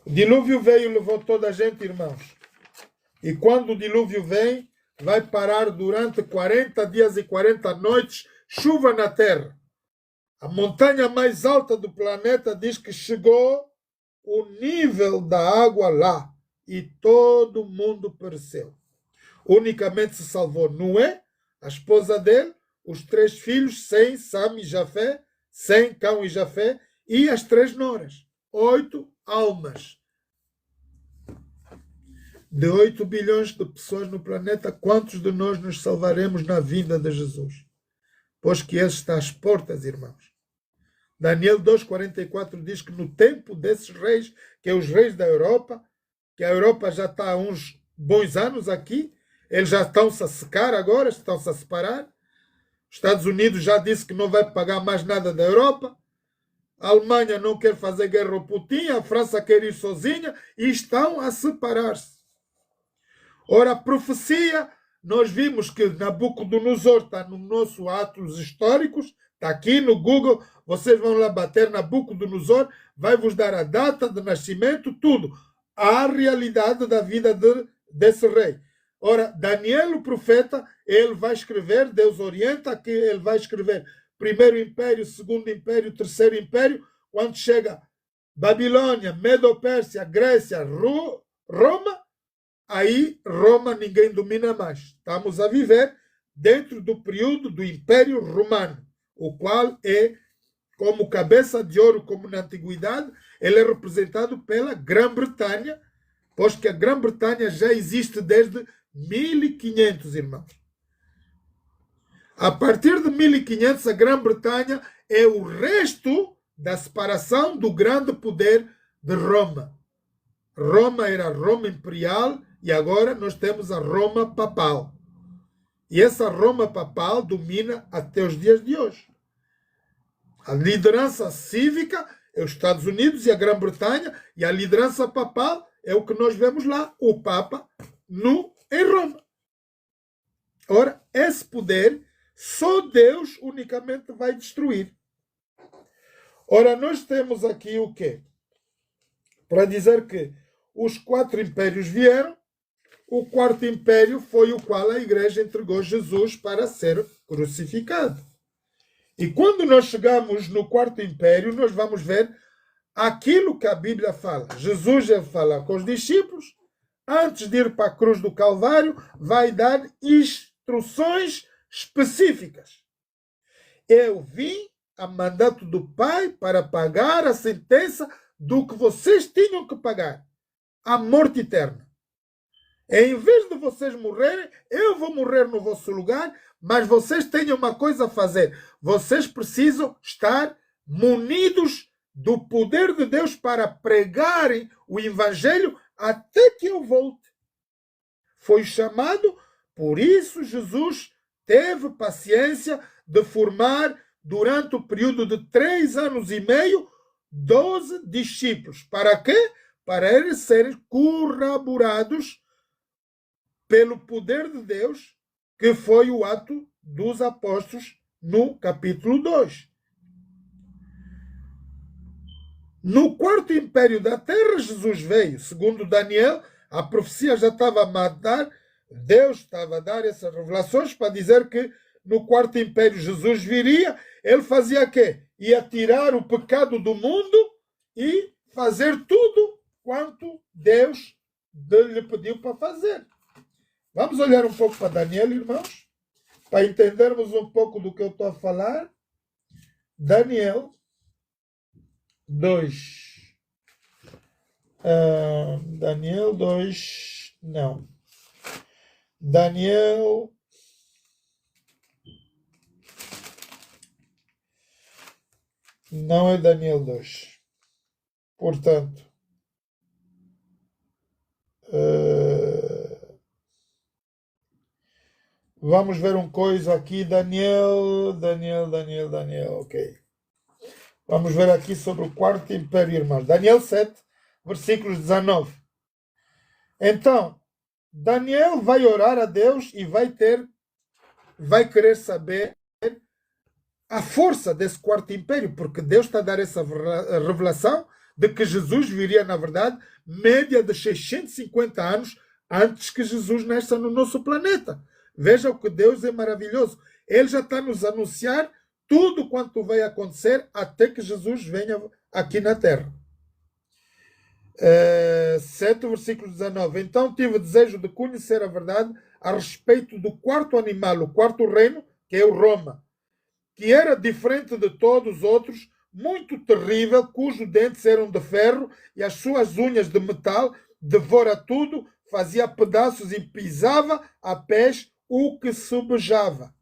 [SPEAKER 2] O dilúvio veio e levou toda a gente, irmãos. E quando o dilúvio vem, vai parar durante 40 dias e 40 noites, chuva na terra. A montanha mais alta do planeta diz que chegou o nível da água lá. E todo mundo pereceu. Unicamente se salvou Noé, a esposa dele, os 3 filhos, Sem, Sam e Jafé, Sem, Cão e Jafé, e as 3 noras. 8 almas. De 8 bilhões de pessoas no planeta, quantos de nós nos salvaremos na vinda de Jesus? Pois que Ele está às portas, irmãos. Daniel 2,44 diz que no tempo desses reis, que é os reis da Europa, que a Europa já está há uns bons anos aqui, Eles já estão-se a secar agora, estão-se a separar. Estados Unidos já disse que não vai pagar mais nada da Europa. A Alemanha não quer fazer guerra ao Putin, a França quer ir sozinha e estão a separar-se. Ora, a profecia, nós vimos que Nabucodonosor está no nosso Atos Históricos, está aqui no Google, vocês vão lá bater Nabucodonosor, vai vos dar a data de nascimento, tudo. A realidade da vida desse rei. Ora, Daniel, o profeta, ele vai escrever, Deus orienta que ele vai escrever primeiro império, segundo império, terceiro império, quando chega Babilônia, Medo-Pérsia, Grécia, Roma, aí Roma ninguém domina mais. Estamos a viver dentro do período do Império Romano, o qual é como cabeça de ouro, como na antiguidade, ele é representado pela Grã-Bretanha, pois que a Grã-Bretanha já existe desde 1500, irmãos. A partir de 1500, a Grã-Bretanha é o resto da separação do grande poder de Roma. Roma era a Roma imperial e agora nós temos a Roma papal. E essa Roma papal domina até os dias de hoje. A liderança cívica é os Estados Unidos e a Grã-Bretanha, e a liderança papal é o que nós vemos lá, o Papa em Roma. Ora, esse poder só Deus unicamente vai destruir. Ora, nós temos aqui o quê? Para dizer que os 4 impérios vieram, o 4º império foi o qual a igreja entregou Jesus para ser crucificado. E quando nós chegamos no 4º império, nós vamos ver aquilo que a Bíblia fala. Jesus vai falar com os discípulos, antes de ir para a cruz do Calvário, vai dar instruções específicas. Eu vim a mandato do Pai para pagar a sentença do que vocês tinham que pagar, a morte eterna. Em vez de vocês morrerem, eu vou morrer no vosso lugar, mas vocês têm uma coisa a fazer. Vocês precisam estar munidos do poder de Deus para pregarem o Evangelho até que eu volte. Foi chamado, por isso Jesus teve paciência de formar, durante o período de 3 anos e meio, 12 discípulos. Para quê? Para eles serem corroborados pelo poder de Deus, que foi o ato dos apóstolos no capítulo 2. No 4º império da terra, Jesus veio. Segundo Daniel, a profecia já estava a matar. Deus estava a dar essas revelações para dizer que no 4º império Jesus viria. Ele fazia o quê? Ia tirar o pecado do mundo e fazer tudo quanto Deus lhe pediu para fazer. Vamos olhar um pouco para Daniel, irmãos, para entendermos um pouco do que eu estou a falar. Daniel 2. Daniel 2. Não. Daniel. Não é Daniel 2. Portanto. Vamos ver uma coisa aqui. Daniel. Ok. Vamos ver aqui sobre o 4º império, irmãos. Daniel 7, versículos 19. Então, Daniel vai orar a Deus e vai querer saber a força desse 4º império, porque Deus está a dar essa revelação de que Jesus viria, na verdade, média de 650 anos antes que Jesus nasça no nosso planeta. Veja o que Deus é maravilhoso. Ele já está a nos anunciar tudo quanto vai acontecer até que Jesus venha aqui na Terra. 7, versículo 19. Então tive desejo de conhecer a verdade a respeito do 4º animal, o 4º reino, que é o Roma, que era diferente de todos os outros, muito terrível, cujos dentes eram de ferro e as suas unhas de metal, devora tudo, fazia pedaços e pisava a pés o que subjava.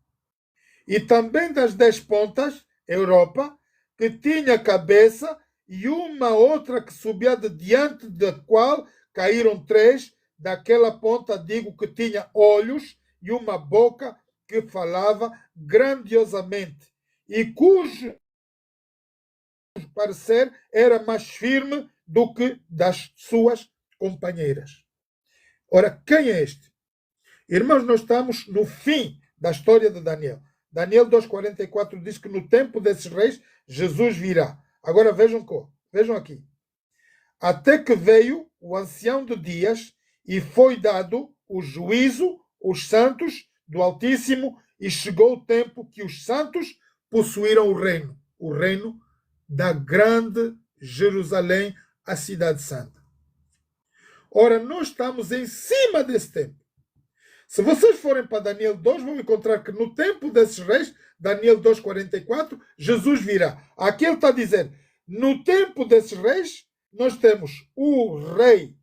[SPEAKER 2] E também das 10 pontas, Europa, que tinha cabeça, e uma outra que subia de diante da qual caíram 3, daquela ponta digo que tinha olhos e uma boca que falava grandiosamente, e cujo parecer era mais firme do que das suas companheiras. Ora, quem é este? Irmãos, nós estamos no fim da história de Daniel. Daniel 2,44 diz que no tempo desses reis, Jesus virá. Agora vejam aqui. Até que veio o ancião de dias e foi dado o juízo, os santos do Altíssimo, e chegou o tempo que os santos possuíram o reino da grande Jerusalém, a cidade santa. Ora, nós estamos em cima desse tempo. Se vocês forem para Daniel 2, vão encontrar que no tempo desses reis, Daniel 2,44, Jesus virá. Aqui ele está dizendo, no tempo desses reis, nós temos o rei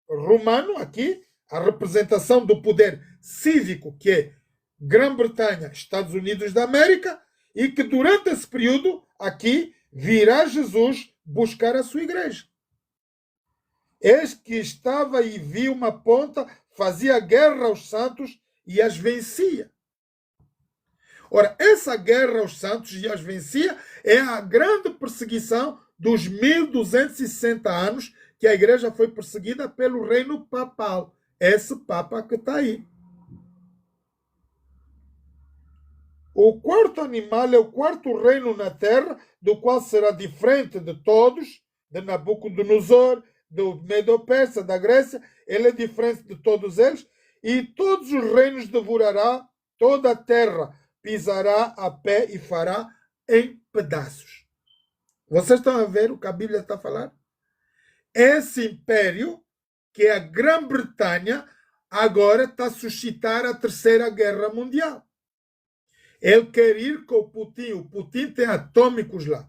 [SPEAKER 2] romano aqui, a representação do poder cívico, que é Grã-Bretanha, Estados Unidos da América, e que durante esse período aqui virá Jesus buscar a sua igreja. Eis que estava e viu uma ponta, fazia guerra aos santos e as vencia. Ora, essa guerra aos santos e as vencia é a grande perseguição dos 1260 anos que a igreja foi perseguida pelo reino papal. Esse papa que está aí. O quarto animal é o quarto reino na terra, do qual será diferente de todos, de Nabucodonosor, do Medo-Persa, da Grécia. Ele é diferente de todos eles, e todos os reinos devorará, toda a terra pisará a pé e fará em pedaços. Vocês estão a ver o que a Bíblia está a falar? Esse império, que é a Grã-Bretanha, agora está a suscitar a Terceira Guerra Mundial. Ele quer ir com o Putin tem atômicos lá.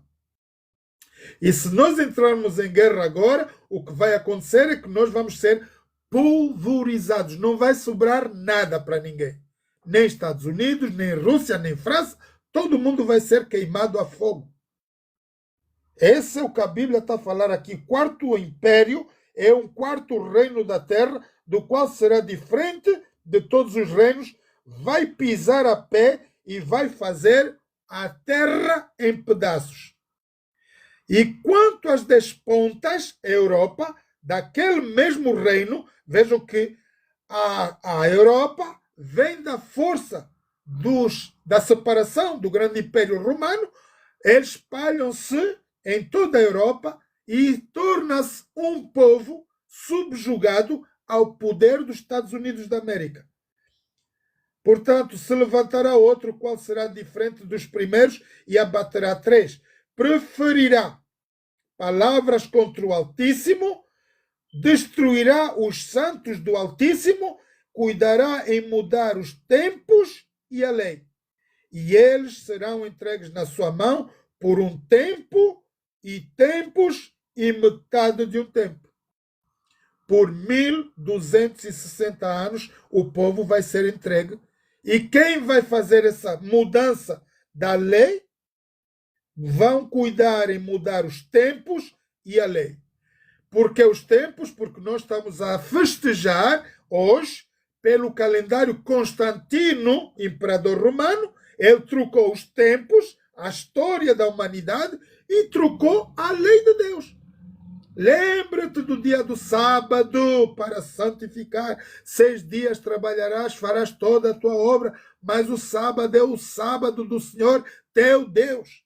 [SPEAKER 2] E se nós entrarmos em guerra agora, o que vai acontecer é que nós vamos ser pulverizados. Não vai sobrar nada para ninguém. Nem Estados Unidos, nem Rússia, nem França. Todo mundo vai ser queimado a fogo. Esse é o que a Bíblia está a falar aqui. Quarto império é um quarto reino da terra, do qual será diferente de todos os reinos. Vai pisar a pé e vai fazer a terra em pedaços. E quanto às despontas, a Europa, daquele mesmo reino, vejam que a Europa vem da força da separação do grande Império Romano, eles espalham-se em toda a Europa e torna-se um povo subjugado ao poder dos Estados Unidos da América. Portanto, se levantará outro, qual será diferente dos primeiros, e abaterá três. Preferirá palavras contra o Altíssimo, destruirá os santos do Altíssimo, cuidará em mudar os tempos e a lei. E eles serão entregues na sua mão por um tempo e tempos e metade de um tempo. Por 1260 anos, o povo vai ser entregue. E quem vai fazer essa mudança da lei vão cuidar em mudar os tempos e a lei. Porque os tempos, porque nós estamos a festejar hoje, pelo calendário Constantino, imperador romano, ele trocou os tempos, a história da humanidade, e trocou a lei de Deus. Lembra-te do dia do sábado para santificar. 6 dias trabalharás, farás toda a tua obra, mas o sábado é o sábado do Senhor teu Deus.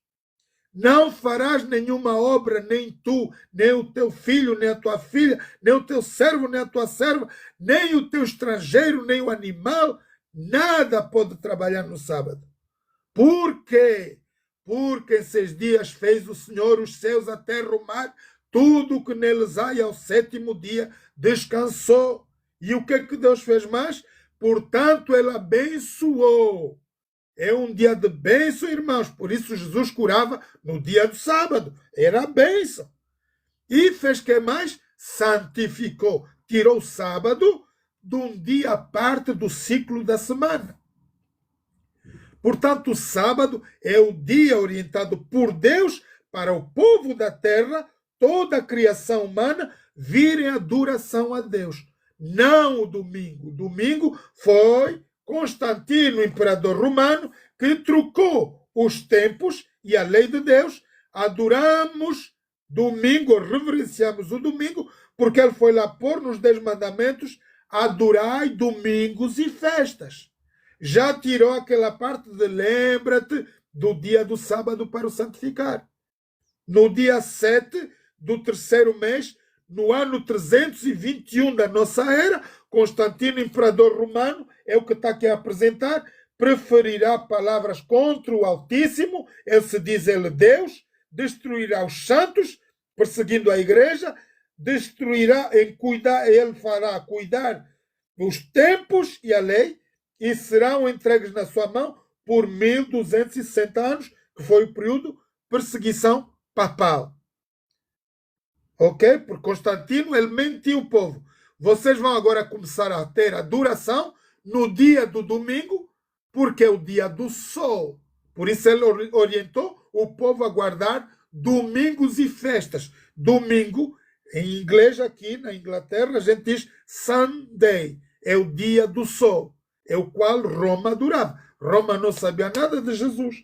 [SPEAKER 2] Não farás nenhuma obra, nem tu, nem o teu filho, nem a tua filha, nem o teu servo, nem a tua serva, nem o teu estrangeiro, nem o animal. Nada pode trabalhar no sábado. Por quê? Porque em 6 dias fez o Senhor os céus, a terra, o mar, tudo o que neles há, e ao 7º dia descansou. E o que é que Deus fez mais? Portanto, ele abençoou. É um dia de bênção, irmãos. Por isso Jesus curava no dia do sábado. Era a bênção. E fez que mais? Santificou. Tirou o sábado de um dia à parte do ciclo da semana. Portanto, o sábado é o dia orientado por Deus para o povo da terra, toda a criação humana, virem a adoração a Deus. não o domingo. O domingo foi Constantino, imperador romano, que trocou os tempos e a lei de Deus. Adoramos domingo, reverenciamos o domingo, porque ele foi lá pôr nos 10 mandamentos: adorai domingos e festas. Já tirou aquela parte de lembra-te do dia do sábado para o santificar. No dia 7 do terceiro mês, no ano 321 da nossa era, Constantino, imperador romano, é o que está aqui a apresentar, preferirá palavras contra o Altíssimo, ele se diz ele Deus, destruirá os santos, perseguindo a igreja, destruirá em cuidar, ele fará cuidar dos tempos e a lei, e serão entregues na sua mão por 1260 anos, que foi o período de perseguição papal. Ok? Por Constantino, ele mentiu o povo. Vocês vão agora começar a ter adoração no dia do domingo, porque é o dia do sol. Por isso ele orientou o povo a guardar domingos e festas. Domingo, em inglês aqui na Inglaterra, a gente diz Sunday. É o dia do sol. É o qual Roma adorava. Roma não sabia nada de Jesus.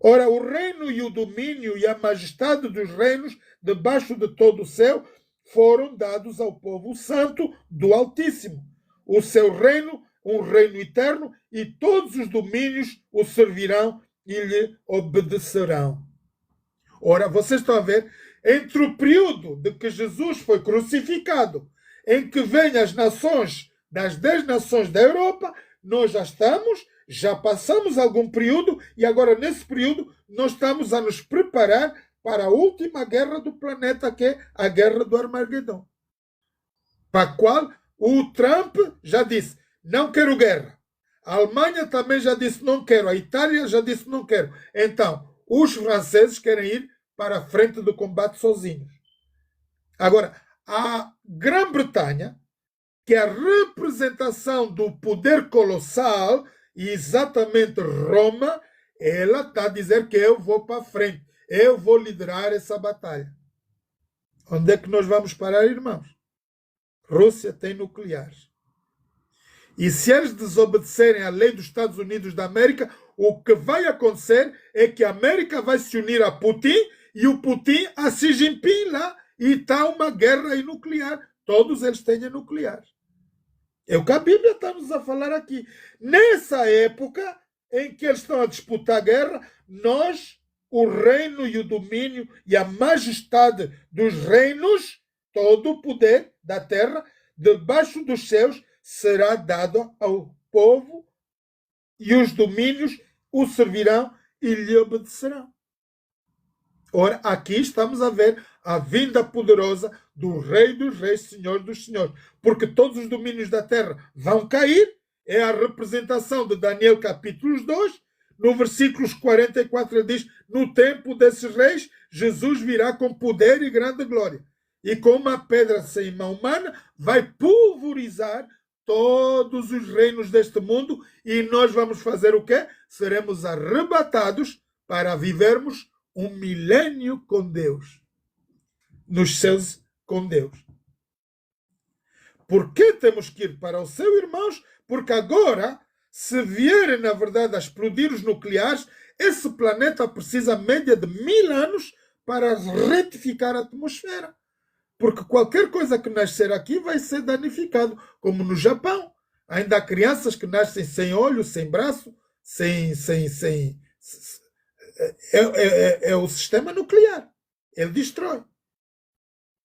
[SPEAKER 2] Ora, o reino e o domínio e a majestade dos reinos debaixo de todo o céu foram dados ao povo santo do Altíssimo. O seu reino, um reino eterno, e todos os domínios o servirão e lhe obedecerão. Ora, vocês estão a ver, entre o período de que Jesus foi crucificado, em que vêm as nações, das 10 nações da Europa, nós já passamos algum período, e agora nesse período nós estamos a nos preparar para a última guerra do planeta, que é a guerra do Armagedon. Para a qual o Trump já disse, não quero guerra. A Alemanha também já disse, não quero. A Itália já disse, não quero. Então, os franceses querem ir para a frente do combate sozinhos. Agora, a Grã-Bretanha, que é a representação do poder colossal, e exatamente Roma, ela está a dizer que eu vou para a frente. Eu vou liderar essa batalha. Onde é que nós vamos parar, irmãos? Rússia tem nucleares. E se eles desobedecerem à lei dos Estados Unidos da América, o que vai acontecer é que a América vai se unir a Putin e o Putin a Xi Jinping lá, e está uma guerra aí nuclear. Todos eles têm nucleares. É o que a Bíblia está nos a falar aqui. Nessa época em que eles estão a disputar a guerra, nós, o reino e o domínio e a majestade dos reinos, todo o poder da terra, debaixo dos céus, será dado ao povo, e os domínios o servirão e lhe obedecerão. Ora, aqui estamos a ver a vinda poderosa do Rei dos Reis, Senhor dos Senhores, porque todos os domínios da terra vão cair. É a representação de Daniel capítulo 2, no versículos 44 ele diz, no tempo desses reis, Jesus virá com poder e grande glória, e com uma pedra sem mão humana vai pulverizar todos os reinos deste mundo, e nós vamos fazer o quê? Seremos arrebatados para vivermos um milênio com Deus, nos céus com Deus. Por que temos que ir para o céu, irmãos? Porque agora, se vierem, na verdade, a explodir os nucleares, esse planeta precisa média de 1000 anos para retificar a atmosfera. Porque qualquer coisa que nascer aqui vai ser danificado, como no Japão. Ainda há crianças que nascem sem olho, sem braço, é o sistema nuclear. Ele destrói.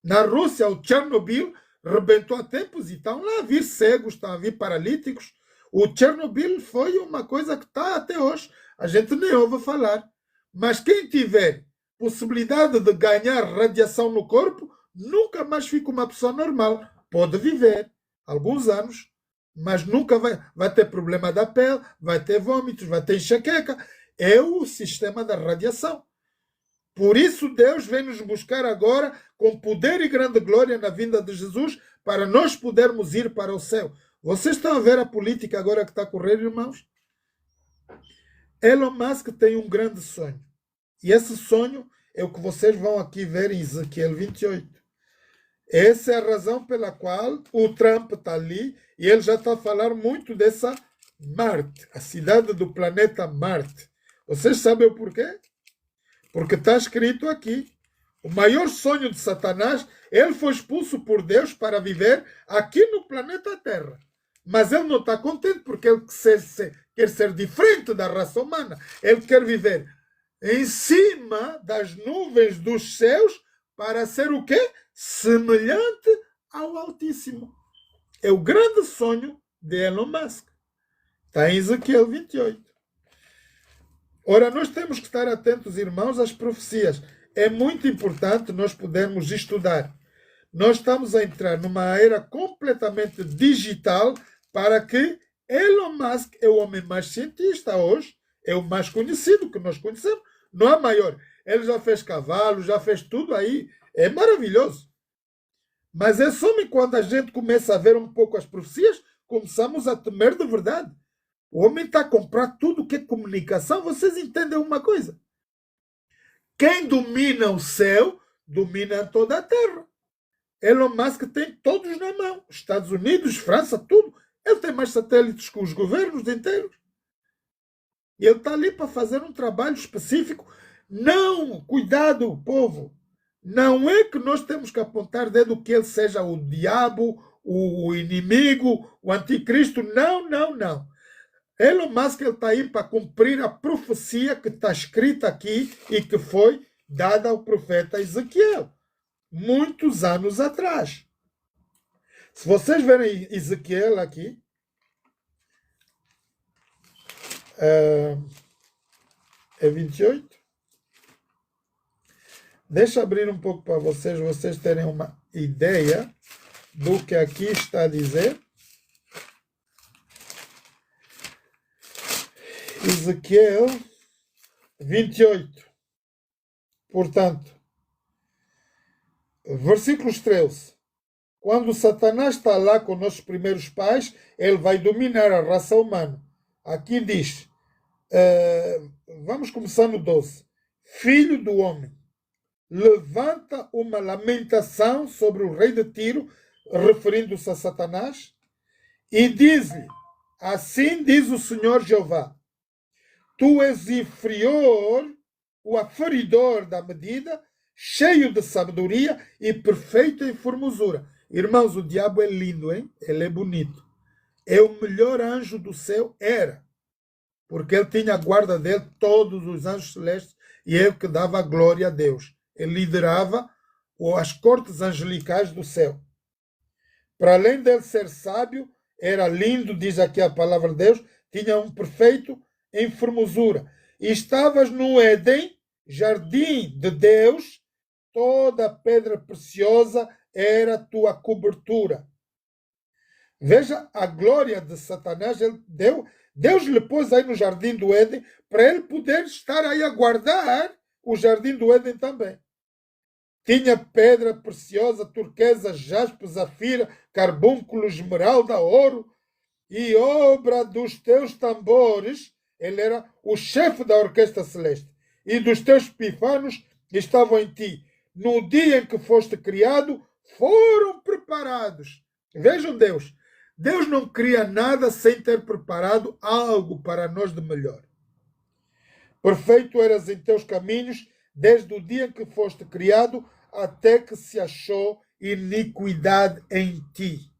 [SPEAKER 2] Na Rússia, o Chernobyl rebentou a tempos e estão lá a vir cegos, estão a vir paralíticos. O Chernobyl foi uma coisa que está até hoje. A gente nem ouve falar. Mas quem tiver possibilidade de ganhar radiação no corpo, nunca mais fica uma pessoa normal. Pode viver alguns anos, mas nunca vai ter problema da pele, vai ter vômitos, vai ter enxaqueca. É o sistema da radiação. Por isso Deus vem nos buscar agora com poder e grande glória na vinda de Jesus, para nós podermos ir para o céu. Vocês estão a ver a política agora que está a correr, irmãos? Elon Musk tem um grande sonho. E esse sonho é o que vocês vão aqui ver em Ezequiel 28. Essa é a razão pela qual o Trump está ali e ele já está a falar muito dessa Marte, a cidade do planeta Marte. Vocês sabem o porquê? Porque está escrito aqui. O maior sonho de Satanás, ele foi expulso por Deus para viver aqui no planeta Terra. Mas ele não está contente porque ele quer ser diferente da raça humana. Ele quer viver em cima das nuvens dos céus para ser o quê? Semelhante ao Altíssimo. É o grande sonho de Elon Musk. Está em Ezequiel 28. Ora, nós temos que estar atentos, irmãos, às profecias. É muito importante nós podermos estudar. Nós estamos a entrar numa era completamente digital para que Elon Musk é o homem mais cientista hoje, é o mais conhecido que nós conhecemos, não há maior. Ele já fez cavalo, já fez tudo aí, é maravilhoso. Mas é só quando a gente começa a ver um pouco as profecias, começamos a temer de verdade. O homem está a comprar tudo que é comunicação. Vocês entendem uma coisa? Quem domina o céu, domina toda a terra. Elon Musk tem todos na mão. Estados Unidos, França, tudo. Ele tem mais satélites que os governos inteiros. E ele está ali para fazer um trabalho específico. Não, cuidado, povo. Não é que nós temos que apontar dedo que ele seja o diabo, o inimigo, o anticristo. Não, não, não. Elon Musk está aí para cumprir a profecia que está escrita aqui e que foi dada ao profeta Ezequiel, muitos anos atrás. Se vocês verem Ezequiel aqui, é 28. Deixa eu abrir um pouco para vocês terem uma ideia do que aqui está a dizer. Ezequiel 28. Portanto, versículos 13. Quando Satanás está lá com nossos primeiros pais, ele vai dominar a raça humana. Aqui diz, vamos começar no 12. Filho do homem, levanta uma lamentação sobre o rei de Tiro, referindo-se a Satanás, e diz-lhe, assim diz o Senhor Jeová, tu és inferior, o aferidor da medida, cheio de sabedoria e perfeito em formosura. Irmãos, o diabo é lindo, hein? Ele é bonito. É o melhor anjo do céu, era. Porque ele tinha a guarda dele, todos os anjos celestes, e ele que dava a glória a Deus. Ele liderava as cortes angelicais do céu. Para além dele ser sábio, era lindo, diz aqui a palavra de Deus, tinha um perfeito em formosura. E estavas no Éden, jardim de Deus, toda pedra preciosa era tua cobertura. Veja a glória de Satanás. Deus lhe pôs aí no jardim do Éden para ele poder estar aí a guardar o jardim do Éden também. Tinha pedra preciosa, turquesa, jaspe, zafira, carbúnculo, esmeralda, ouro e obra dos teus tambores. Ele era o chefe da orquestra celeste. E dos teus pifanos estavam em ti. No dia em que foste criado, foram preparados. Vejam Deus. Deus não cria nada sem ter preparado algo para nós de melhor. Perfeito eras em teus caminhos, desde o dia em que foste criado, até que se achou iniquidade em ti.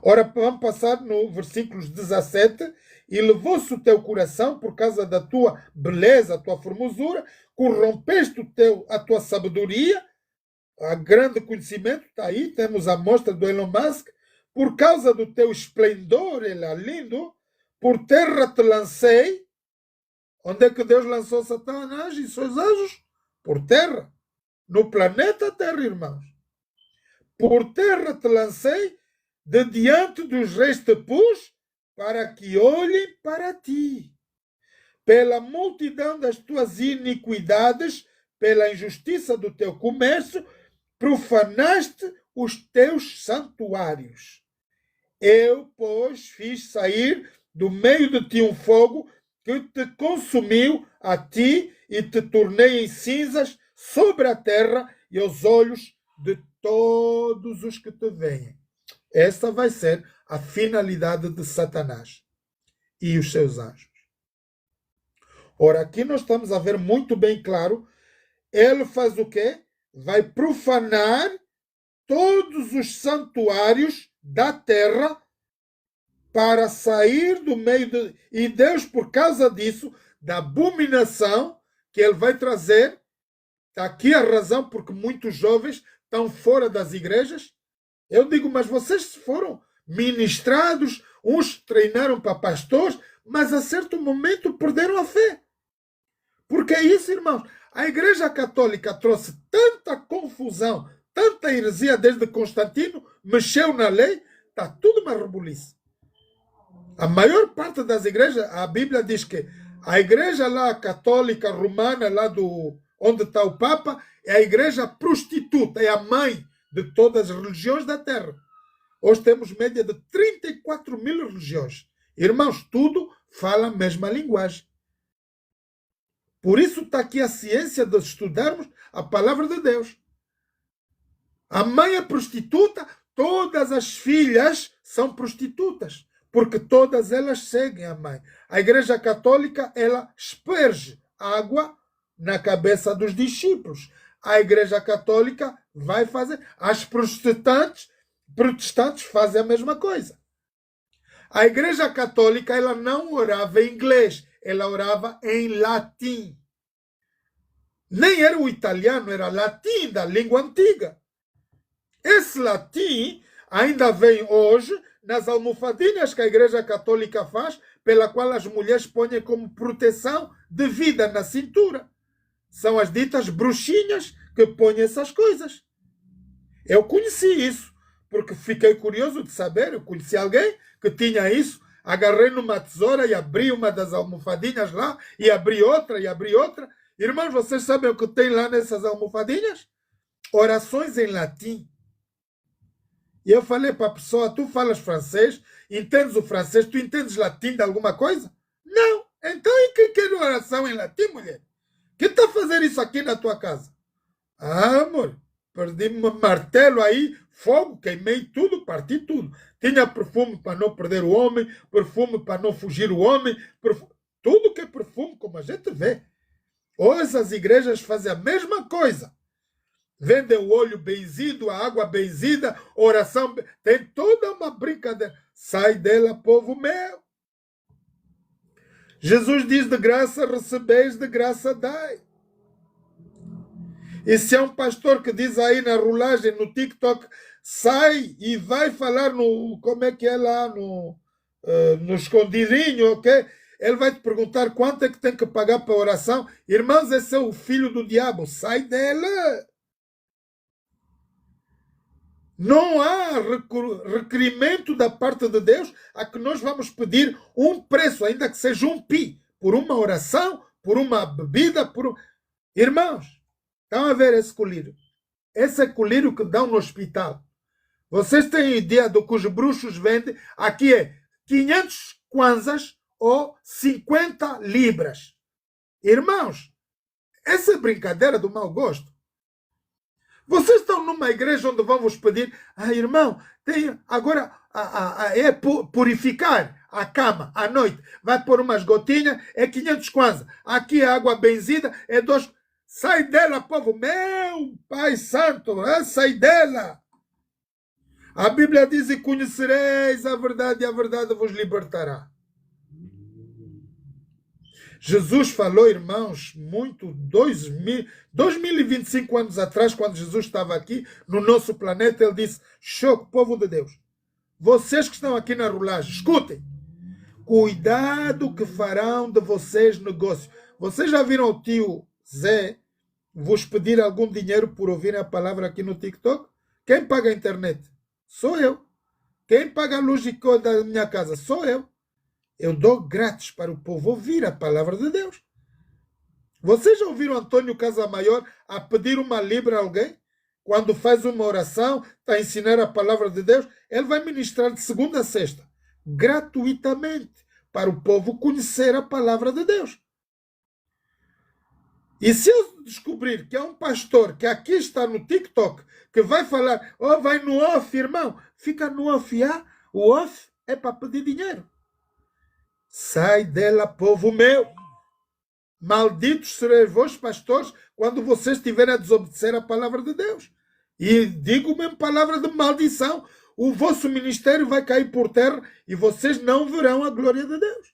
[SPEAKER 2] Ora, vamos passar no versículos 17. E levou-se o teu coração por causa da tua beleza, a tua formosura, corrompeste a tua sabedoria, a grande conhecimento, está aí, temos a mostra do Elon Musk, por causa do teu esplendor, ele é lindo, por terra te lancei. Onde é que Deus lançou Satanás e seus anjos? Por terra. No planeta Terra, irmãos. Por terra te lancei, de diante dos reis te pus, para que olhem para ti. Pela multidão das tuas iniquidades, pela injustiça do teu comércio, profanaste os teus santuários. Eu, pois, fiz sair do meio de ti um fogo que te consumiu a ti e te tornei em cinzas sobre a terra e aos olhos de todos os que te veem. Essa vai ser a finalidade de Satanás e os seus anjos. Ora, aqui nós estamos a ver muito bem claro, ele faz o quê? Vai profanar todos os santuários da terra para sair do meio de... E Deus, por causa disso, da abominação que ele vai trazer, está aqui a razão porque muitos jovens estão fora das igrejas. Eu digo, mas vocês foram ministrados, uns treinaram para pastores, mas a certo momento perderam a fé. Porque é isso, irmãos. A Igreja Católica trouxe tanta confusão, tanta heresia desde Constantino, mexeu na lei, está tudo uma rebuliço. A maior parte das igrejas, a Bíblia diz que a igreja lá católica romana, lá onde está o Papa, é a igreja prostituta, é a mãe de todas as religiões da terra. Hoje temos média de 34 mil religiões. Irmãos, tudo fala a mesma linguagem. Por isso está aqui a ciência de estudarmos a palavra de Deus. A mãe é prostituta, todas as filhas são prostitutas, porque todas elas seguem a mãe. A Igreja Católica, ela asperge água na cabeça dos discípulos. A Igreja Católica vai fazer. As protestantes fazem a mesma coisa. A Igreja Católica, ela não orava em inglês, ela orava em latim. Nem era o italiano, era latim, da língua antiga. Esse latim ainda vem hoje nas almofadinhas que a Igreja Católica faz, pela qual as mulheres põem como proteção de vida na cintura. São as ditas bruxinhas que põem essas coisas. Eu conheci isso, porque fiquei curioso de saber. Eu conheci alguém que tinha isso. Agarrei numa tesoura e abri uma das almofadinhas lá, e abri outra, e abri outra. Irmãos, vocês sabem o que tem lá nessas almofadinhas? Orações em latim. E eu falei para a pessoa, tu falas francês, entendes o francês, tu entendes latim de alguma coisa? Não. Então, e quem quer oração em latim, mulher? Quem está a fazer isso aqui na tua casa? Ah, amor, perdi um martelo aí, fogo, queimei tudo, parti tudo. Tinha perfume para não perder o homem, perfume para não fugir o homem, tudo que é perfume, como a gente vê. Hoje as igrejas fazem a mesma coisa. Vendem o óleo benzido, a água benzida, oração, tem toda uma brincadeira. Sai dela, povo meu. Jesus diz, de graça recebeis, de graça dai. E se é um pastor que diz aí na rolagem, no TikTok, sai e vai falar no, como é que é lá, no escondidinho, ok? Ele vai te perguntar quanto é que tem que pagar para a oração. Irmãos, esse é o filho do diabo, sai dela. Não há requerimento da parte de Deus a que nós vamos pedir um preço, ainda que seja um pi, por uma oração, por uma bebida, Irmãos, estão a ver esse colírio? Esse é colírio que dão no hospital. Vocês têm ideia do que os bruxos vendem? Aqui é 500 kwanzas ou 50 libras. Irmãos, essa é brincadeira do mau gosto. Vocês estão numa igreja onde vão vos pedir, irmão, tem agora é purificar a cama à noite, vai pôr umas gotinhas, é 500 kwanza. Aqui é água benzida, é 2. Sai dela, povo meu, Pai Santo, sai dela. A Bíblia diz, e conhecereis a verdade, e a verdade vos libertará. Jesus falou, irmãos, muito, 2025 anos atrás, quando Jesus estava aqui no nosso planeta, ele disse, choque, povo de Deus, vocês que estão aqui na rolagem, escutem, cuidado que farão de vocês negócio. Vocês já viram o tio Zé vos pedir algum dinheiro por ouvirem a palavra aqui no TikTok? Quem paga a internet? Sou eu. Quem paga a luz e cor da minha casa? Sou eu. Eu dou grátis para o povo ouvir a palavra de Deus. Vocês já ouviram Antônio Casamaior a pedir uma libra a alguém? Quando faz uma oração, está a ensinar a palavra de Deus, ele vai ministrar de segunda a sexta, gratuitamente, para o povo conhecer a palavra de Deus. E se eu descobrir que é um pastor que aqui está no TikTok, que vai falar, ou vai no off, irmão, fica no off, o off é para pedir dinheiro. Sai dela, povo meu. Malditos sereis vós, pastores, quando vocês estiverem a desobedecer a palavra de Deus. E digo mesmo palavra de maldição. O vosso ministério vai cair por terra e vocês não verão a glória de Deus.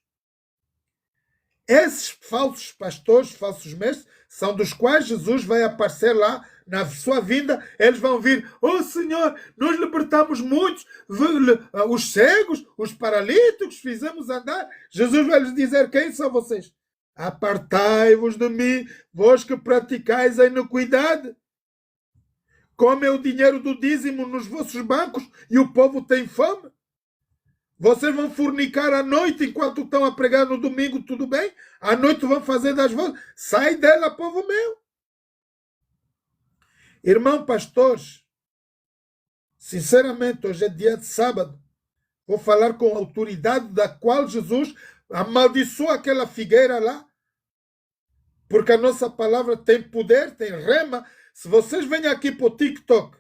[SPEAKER 2] Esses falsos pastores, falsos mestres, são dos quais Jesus vai aparecer lá na sua vinda. Eles vão vir, oh Senhor, nós libertamos muitos, os cegos, os paralíticos, fizemos andar. Jesus vai lhes dizer, quem são vocês? Apartai-vos de mim, vós que praticais a iniquidade. Comem o dinheiro do dízimo nos vossos bancos e o povo tem fome. Vocês vão fornicar à noite enquanto estão a pregar no domingo, tudo bem? À noite vão fazer das vozes. Sai dela, povo meu. Irmão, pastores, sinceramente, hoje é dia de sábado. Vou falar com a autoridade da qual Jesus amaldiçoou aquela figueira lá. Porque a nossa palavra tem poder, tem rema. Se vocês vêm aqui para o TikTok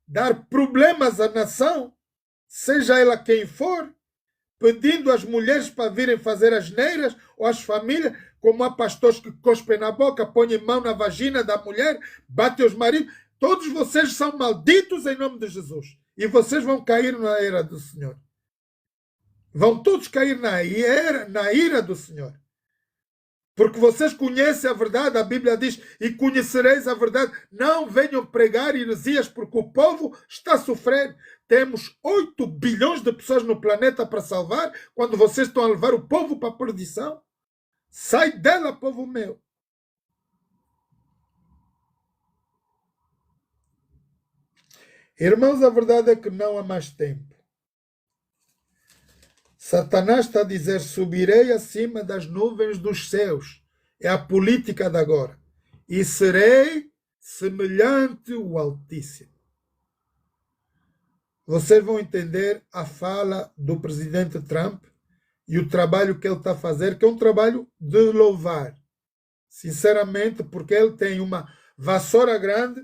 [SPEAKER 2] dar problemas à nação, seja ela quem for, pedindo às mulheres para virem fazer asneiras, ou às famílias, como há pastores que cospem na boca, põem mão na vagina da mulher, batem os maridos, todos vocês são malditos em nome de Jesus. E vocês vão cair na ira do Senhor. Vão todos cair na ira do Senhor. Porque vocês conhecem a verdade, a Bíblia diz, e conhecereis a verdade. Não venham pregar heresias, porque o povo está a sofrer. Temos 8 bilhões de pessoas no planeta para salvar, quando vocês estão a levar o povo para a perdição. Sai dela, povo meu. Irmãos, a verdade é que não há mais tempo. Satanás está a dizer, subirei acima das nuvens dos céus. É a política de agora. E serei semelhante ao Altíssimo. Vocês vão entender a fala do presidente Trump e o trabalho que ele está a fazer, que é um trabalho de louvar. Sinceramente, porque ele tem uma vassoura grande,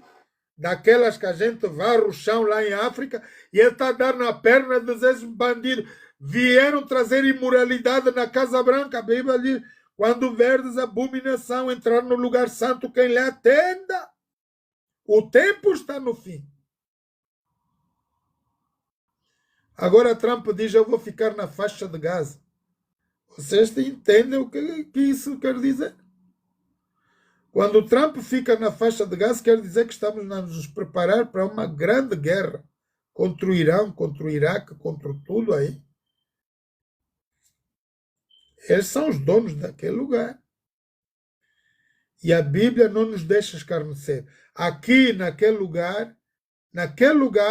[SPEAKER 2] daquelas que a gente varre o chão lá em África, e ele está a dar na perna desses bandidos. Vieram trazer imoralidade na Casa Branca. A Bíblia diz, quando verdes abominação entrar no lugar santo, quem lhe atenda. O tempo está no fim. Agora Trump diz, eu vou ficar na faixa de Gaza. Vocês entendem o que isso quer dizer? Quando Trump fica na faixa de Gaza, quer dizer que estamos a nos preparar para uma grande guerra contra o Irão, contra o Iraque, contra tudo aí. Eles são os donos daquele lugar. E a Bíblia não nos deixa escarnecer. Aqui, naquele lugar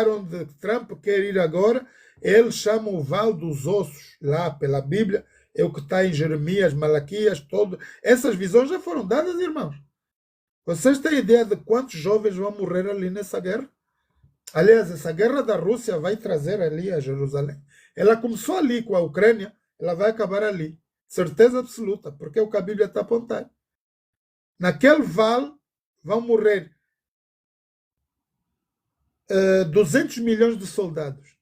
[SPEAKER 2] onde Trump quer ir agora, eles chamam o Vale dos Ossos, lá pela Bíblia, é o que está em Jeremias, Malaquias, todo. Essas visões já foram dadas, irmãos. Vocês têm ideia de quantos jovens vão morrer ali nessa guerra? Aliás, essa guerra da Rússia vai trazer ali a Jerusalém. Ela começou ali com a Ucrânia, ela vai acabar ali. Certeza absoluta, porque é o que a Bíblia está apontando. Naquele vale vão morrer 200 milhões de soldados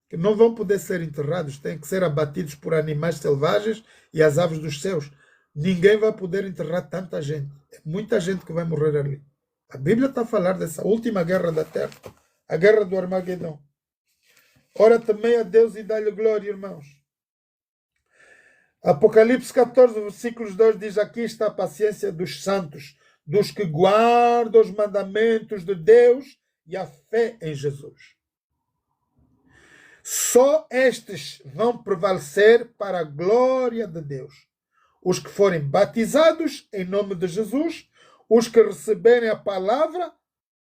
[SPEAKER 2] que não vão poder ser enterrados, têm que ser abatidos por animais selvagens e as aves dos céus. Ninguém vai poder enterrar tanta gente. É muita gente que vai morrer ali. A Bíblia está a falar dessa última guerra da terra, a guerra do Armagedão. Ora, temei a Deus e dá-lhe glória, irmãos. Apocalipse 14, versículos 2 diz, aqui está a paciência dos santos, dos que guardam os mandamentos de Deus e a fé em Jesus. Só estes vão prevalecer para a glória de Deus. Os que forem batizados em nome de Jesus, os que receberem a palavra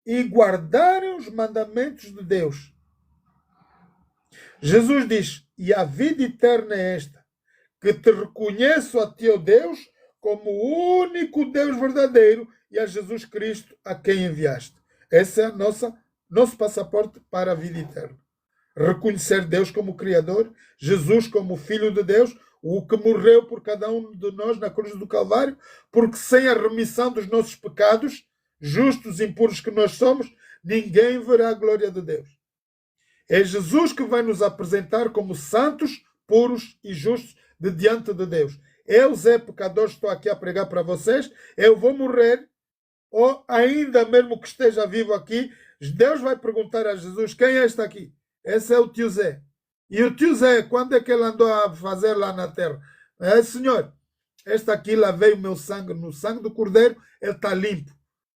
[SPEAKER 2] e guardarem os mandamentos de Deus. Jesus diz, e a vida eterna é esta, que te reconheço a ti, ó Deus, como o único Deus verdadeiro e a Jesus Cristo a quem enviaste. Esse é nosso passaporte para a vida eterna. Reconhecer Deus como Criador, Jesus como Filho de Deus, o que morreu por cada um de nós na cruz do Calvário, porque sem a remissão dos nossos pecados, justos e impuros que nós somos, ninguém verá a glória de Deus. É Jesus que vai nos apresentar como santos, puros e justos de diante de Deus. Eu, Zé pecador, estou aqui a pregar para vocês, eu vou morrer, ou ainda mesmo que esteja vivo aqui, Deus vai perguntar a Jesus, quem é este aqui? Esse é o tio Zé. E o tio Zé, quando é que ele andou a fazer lá na terra? Senhor, este aqui lavei o meu sangue, no sangue do cordeiro, ele está limpo.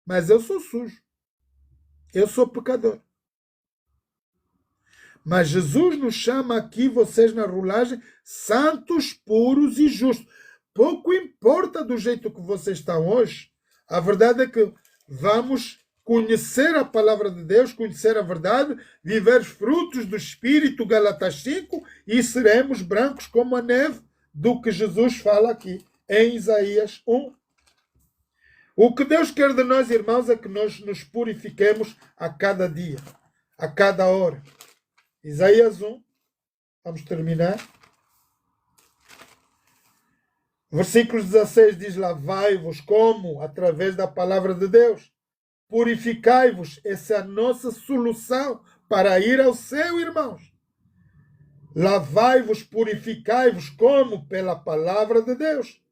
[SPEAKER 2] Mas eu sou sujo. Eu sou pecador. Mas Jesus nos chama aqui, vocês na rolagem, santos, puros e justos. Pouco importa do jeito que vocês estão hoje. A verdade é que vamos conhecer a palavra de Deus, conhecer a verdade, viver os frutos do Espírito, Galatas 5, e seremos brancos como a neve, do que Jesus fala aqui em Isaías 1. O que Deus quer de nós, irmãos, é que nós nos purifiquemos a cada dia, a cada hora. Isaías 1, vamos terminar. Versículo 16 diz: lavai-vos como? Através da palavra de Deus. Purificai-vos, essa é a nossa solução para ir ao céu, irmãos. Lavai-vos, purificai-vos como? Pela palavra de Deus.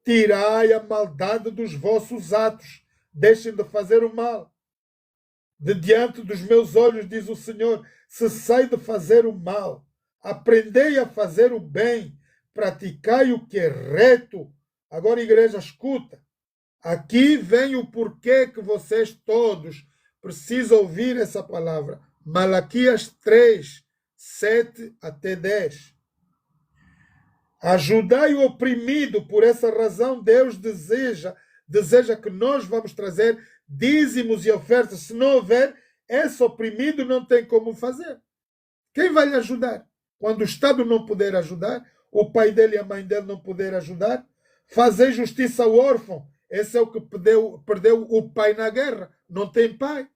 [SPEAKER 2] Tirai a maldade dos vossos atos, deixem de fazer o mal. De diante dos meus olhos, diz o Senhor, cessai de fazer o mal, aprendei a fazer o bem, praticai o que é reto. Agora, igreja, escuta. Aqui vem o porquê que vocês todos precisam ouvir essa palavra. Malaquias 3, 7 até 10. Ajudai o oprimido, por essa razão Deus deseja que nós vamos trazer dízimos e ofertas. Se não houver, esse oprimido não tem como fazer. Quem vai lhe ajudar? Quando o Estado não puder ajudar, o pai dele e a mãe dele não puder ajudar, fazer justiça ao órfão. Esse é o que perdeu o pai na guerra. Não tem pai.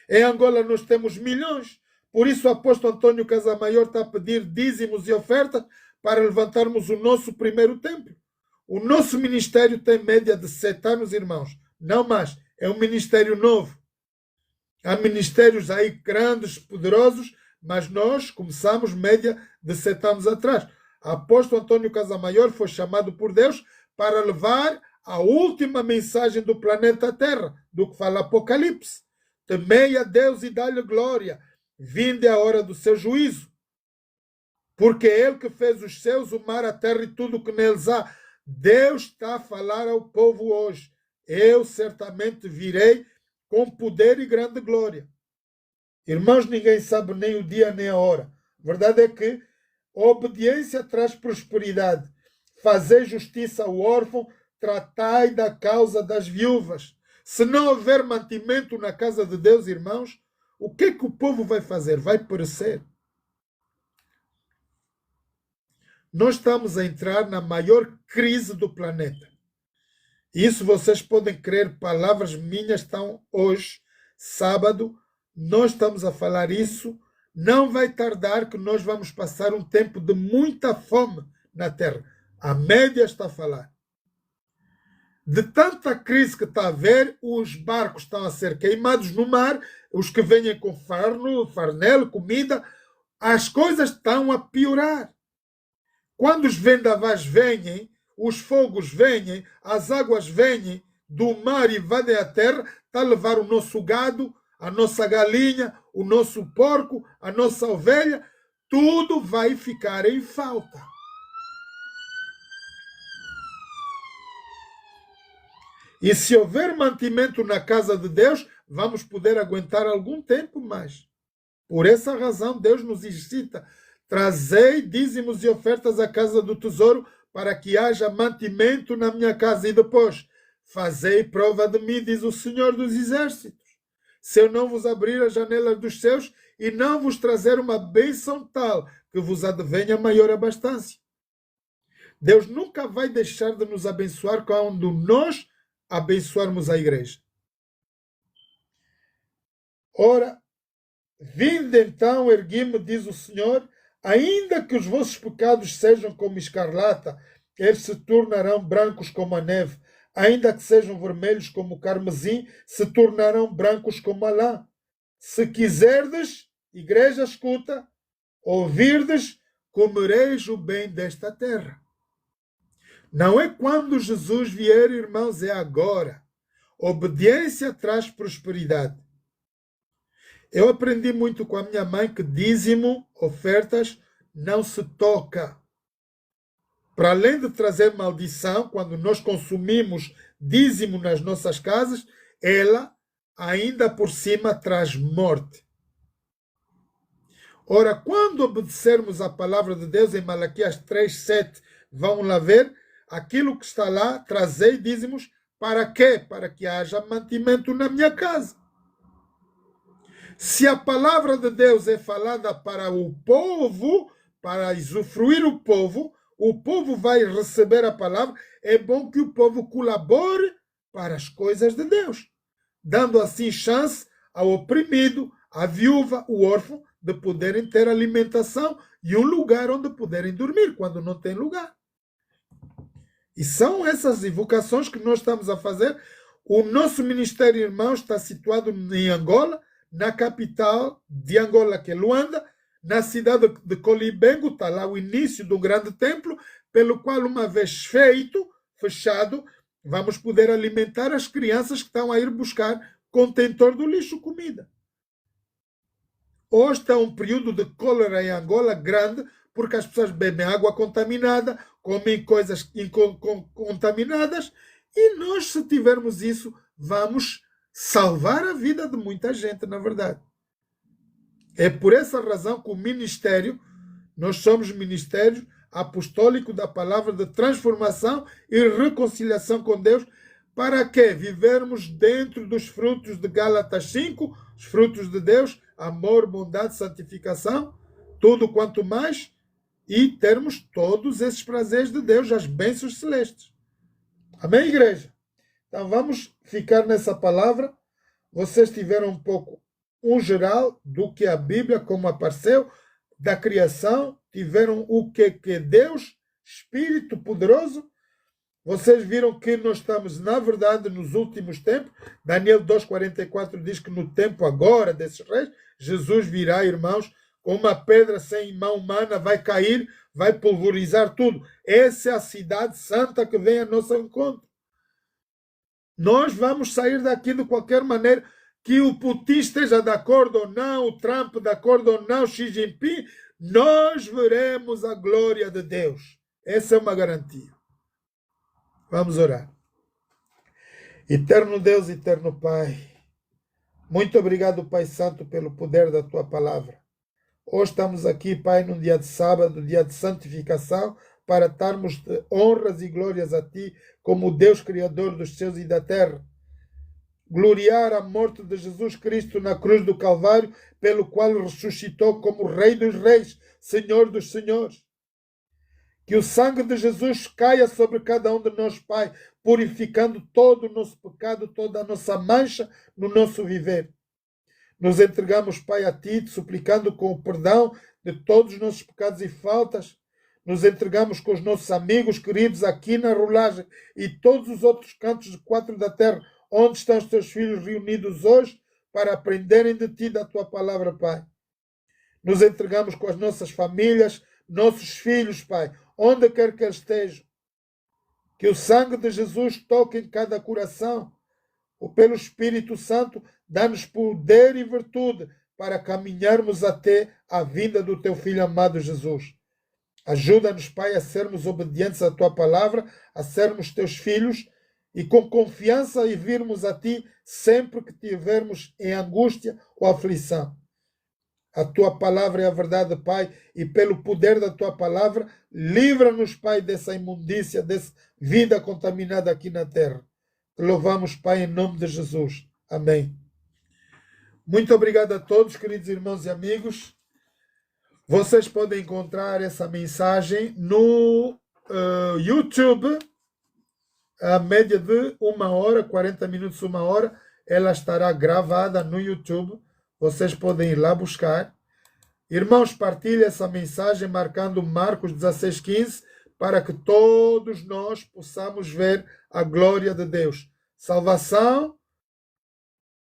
[SPEAKER 2] Em Angola nós temos milhões. Por isso o apóstolo Antônio Casamaior está a pedir dízimos e ofertas para levantarmos o nosso primeiro templo. O nosso ministério tem média de 7 anos, irmãos. Não mais. É um ministério novo. Há ministérios aí grandes, poderosos, mas nós começamos média de 7 anos atrás. O apóstolo Antônio Casamaior foi chamado por Deus para levar a última mensagem do planeta Terra, do que fala Apocalipse. Temei a Deus e dá-lhe glória. Vinde a hora do seu juízo. Porque é Ele que fez os céus, o mar, a terra e tudo o que neles há. Deus está a falar ao povo hoje. Eu certamente virei com poder e grande glória. Irmãos, ninguém sabe nem o dia nem a hora. A verdade é que a obediência traz prosperidade. Fazei justiça ao órfão, tratai da causa das viúvas. Se não houver mantimento na casa de Deus, irmãos, o que é que o povo vai fazer? Vai perecer. Nós estamos a entrar na maior crise do planeta. Isso vocês podem crer, palavras minhas estão hoje, sábado, nós estamos a falar isso. Não vai tardar que nós vamos passar um tempo de muita fome na terra. A média está a falar. De tanta crise que está a haver, os barcos estão a ser queimados no mar, os que vêm com farnel, comida, as coisas estão a piorar. Quando os vendavais vêm, os fogos vêm, as águas vêm do mar e invadem a terra, está a levar o nosso gado, a nossa galinha, o nosso porco, a nossa ovelha, tudo vai ficar em falta. E se houver mantimento na casa de Deus, vamos poder aguentar algum tempo mais. Por essa razão, Deus nos incita: trazei dízimos e ofertas à casa do tesouro, para que haja mantimento na minha casa. E depois, fazei prova de mim, diz o Senhor dos Exércitos, se eu não vos abrir as janelas dos céus e não vos trazer uma bênção tal que vos advenha maior abastança. Deus nunca vai deixar de nos abençoar quando nós abençoarmos a igreja. Ora, vinde então, ergui-me, diz o Senhor, ainda que os vossos pecados sejam como escarlata, eles se tornarão brancos como a neve. Ainda que sejam vermelhos como o carmesim, se tornarão brancos como a lã. Se quiserdes, igreja, escuta, ouvirdes, comereis o bem desta terra. Não é quando Jesus vier, irmãos, é agora. Obediência traz prosperidade. Eu aprendi muito com a minha mãe que dízimo, ofertas, não se toca. Para além de trazer maldição, quando nós consumimos dízimo nas nossas casas, ela ainda por cima traz morte. Ora, quando obedecermos a palavra de Deus em Malaquias 3:7, vão lá ver, aquilo que está lá, trazei dízimos, para quê? Para que haja mantimento na minha casa. Se a palavra de Deus é falada para o povo, para usufruir o povo vai receber a palavra, é bom que o povo colabore para as coisas de Deus, dando assim chance ao oprimido, à viúva, o órfão, de poderem ter alimentação e um lugar onde poderem dormir, quando não tem lugar. E são essas invocações que nós estamos a fazer. O nosso ministério, irmãos, está situado em Angola, na capital de Angola, que é Luanda, na cidade de Colibengo, está lá o início do grande templo, pelo qual, uma vez feito, fechado, vamos poder alimentar as crianças que estão a ir buscar contentor do lixo comida. Hoje está um período de cólera em Angola grande, porque as pessoas bebem água contaminada, comem coisas contaminadas, e nós, se tivermos isso, vamos salvar a vida de muita gente, na verdade. É por essa razão que o ministério, nós somos ministério apostólico da palavra de transformação e reconciliação com Deus, para que vivermos dentro dos frutos de Gálatas 5, os frutos de Deus, amor, bondade, santificação, tudo quanto mais, e termos todos esses prazeres de Deus, as bênçãos celestes. Amém, igreja? Então vamos ficar nessa palavra. Vocês tiveram um pouco um geral do que a Bíblia, como apareceu, da criação, tiveram o que Deus, Espírito poderoso. Vocês viram que nós estamos, na verdade, nos últimos tempos. Daniel 2,44 diz que no tempo agora desses reis, Jesus virá, irmãos, com uma pedra sem mão humana, vai cair, vai pulverizar tudo. Essa é a cidade santa que vem a nosso encontro. Nós vamos sair daqui de qualquer maneira, que o Putin esteja de acordo ou não, o Trump de acordo ou não, Xi Jinping, nós veremos a glória de Deus. Essa é uma garantia. Vamos orar. Eterno Deus, eterno Pai, muito obrigado, Pai Santo, pelo poder da Tua palavra. Hoje estamos aqui, Pai, num dia de sábado, dia de santificação, para darmos honras e glórias a Ti, como Deus Criador dos céus e da terra. Gloriar a morte de Jesus Cristo na cruz do Calvário, pelo qual ressuscitou como Rei dos Reis, Senhor dos Senhores. Que o sangue de Jesus caia sobre cada um de nós, Pai, purificando todo o nosso pecado, toda a nossa mancha no nosso viver. Nos entregamos, Pai, a Ti, suplicando com o perdão de todos os nossos pecados e faltas. Nos entregamos com os nossos amigos queridos aqui na Rolagem e todos os outros cantos de quatro da terra, onde estão os Teus filhos reunidos hoje para aprenderem de Ti, da Tua palavra, Pai. Nos entregamos com as nossas famílias, nossos filhos, Pai, onde quer que eles estejam. Que o sangue de Jesus toque em cada coração. Ou pelo Espírito Santo, dá-nos poder e virtude para caminharmos até a vinda do Teu Filho amado Jesus. Ajuda-nos, Pai, a sermos obedientes à Tua palavra, a sermos Teus filhos e com confiança e virmos a Ti sempre que tivermos em angústia ou aflição. A Tua palavra é a verdade, Pai, e pelo poder da Tua palavra, livra-nos, Pai, dessa imundícia, dessa vida contaminada aqui na terra. Te louvamos, Pai, em nome de Jesus. Amém. Muito obrigado a todos, queridos irmãos e amigos. Vocês podem encontrar essa mensagem no YouTube, a média de 1 hora, 40 minutos, 1 hora. Ela estará gravada no YouTube. Vocês podem ir lá buscar. Irmãos, partilhe essa mensagem marcando Marcos 16:15 para que todos nós possamos ver a glória de Deus. Salvação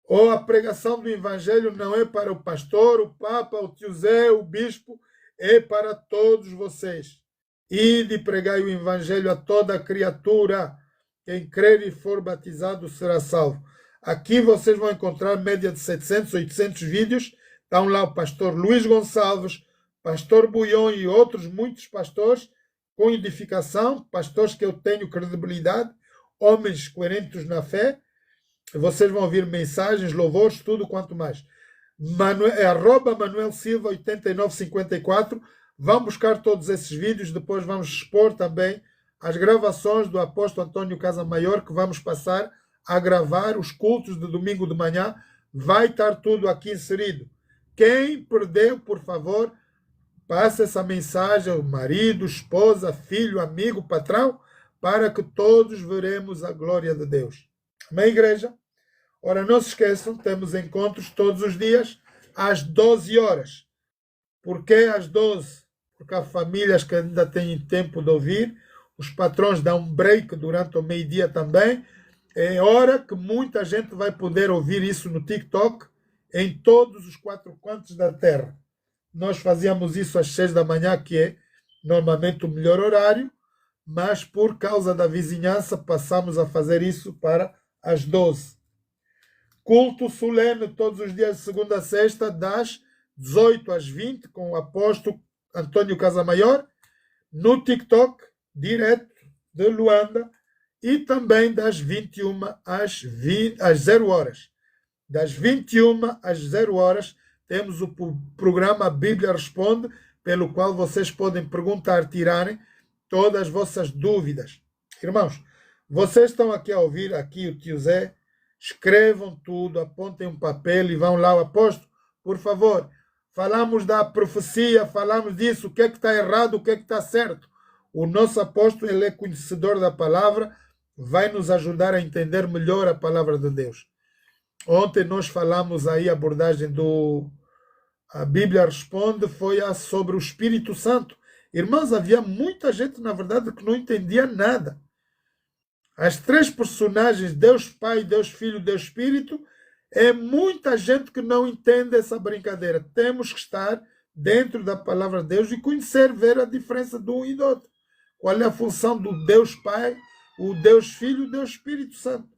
[SPEAKER 2] ou a pregação do Evangelho não é para o pastor, o Papa, o tio Zé, o bispo, é para todos vocês. Ide pregai o Evangelho a toda criatura. Quem crer e for batizado será salvo. Aqui vocês vão encontrar média de 700, 800 vídeos. Estão lá o pastor Luiz Gonçalves, pastor Buion e outros muitos pastores com edificação, pastores que eu tenho credibilidade, homens coerentes na fé. Vocês vão ouvir mensagens, louvores, tudo quanto mais. @ManuelSilva8954. Vão buscar todos esses vídeos. Depois vamos expor também as gravações do apóstolo Antônio Casamaior, que vamos passar a gravar os cultos de domingo de manhã. Vai estar tudo aqui inserido. Quem perdeu, por favor, passe essa mensagem ao marido, esposa, filho, amigo, patrão, para que todos veremos a glória de Deus. Amém, igreja? Ora, não se esqueçam, temos encontros todos os dias às 12 horas. Por que às 12? Porque há famílias que ainda têm tempo de ouvir. Os patrões dão um break durante o meio-dia também. É hora que muita gente vai poder ouvir isso no TikTok, em todos os 4 cantos da terra. Nós fazíamos isso às 6 da manhã, que é normalmente o melhor horário, mas por causa da vizinhança passamos a fazer isso para as 12. Culto solene todos os dias de segunda a sexta, das 18 às 20, com o apóstolo Antônio Casamaior, no TikTok, direto de Luanda, e também das 21 às 0 horas. Das 21 às 0 horas, temos o programa Bíblia Responde, pelo qual vocês podem perguntar, tirarem todas as vossas dúvidas. Irmãos, vocês estão aqui a ouvir, aqui o tio Zé, escrevam tudo, apontem um papel e vão lá ao apóstolo, por favor. Falamos da profecia, falamos disso, o que é que está errado, o que é que está certo. O nosso apóstolo, ele é conhecedor da palavra, vai nos ajudar a entender melhor a palavra de Deus. Ontem nós falamos aí, a abordagem a Bíblia Responde foi sobre o Espírito Santo. Irmãos, havia muita gente, na verdade, que não entendia nada. As 3 personagens, Deus Pai, Deus Filho, Deus Espírito, é muita gente que não entende essa brincadeira. Temos que estar dentro da palavra de Deus e conhecer, ver a diferença de um e do outro. Qual é a função do Deus Pai, o Deus Filho e o Deus Espírito Santo.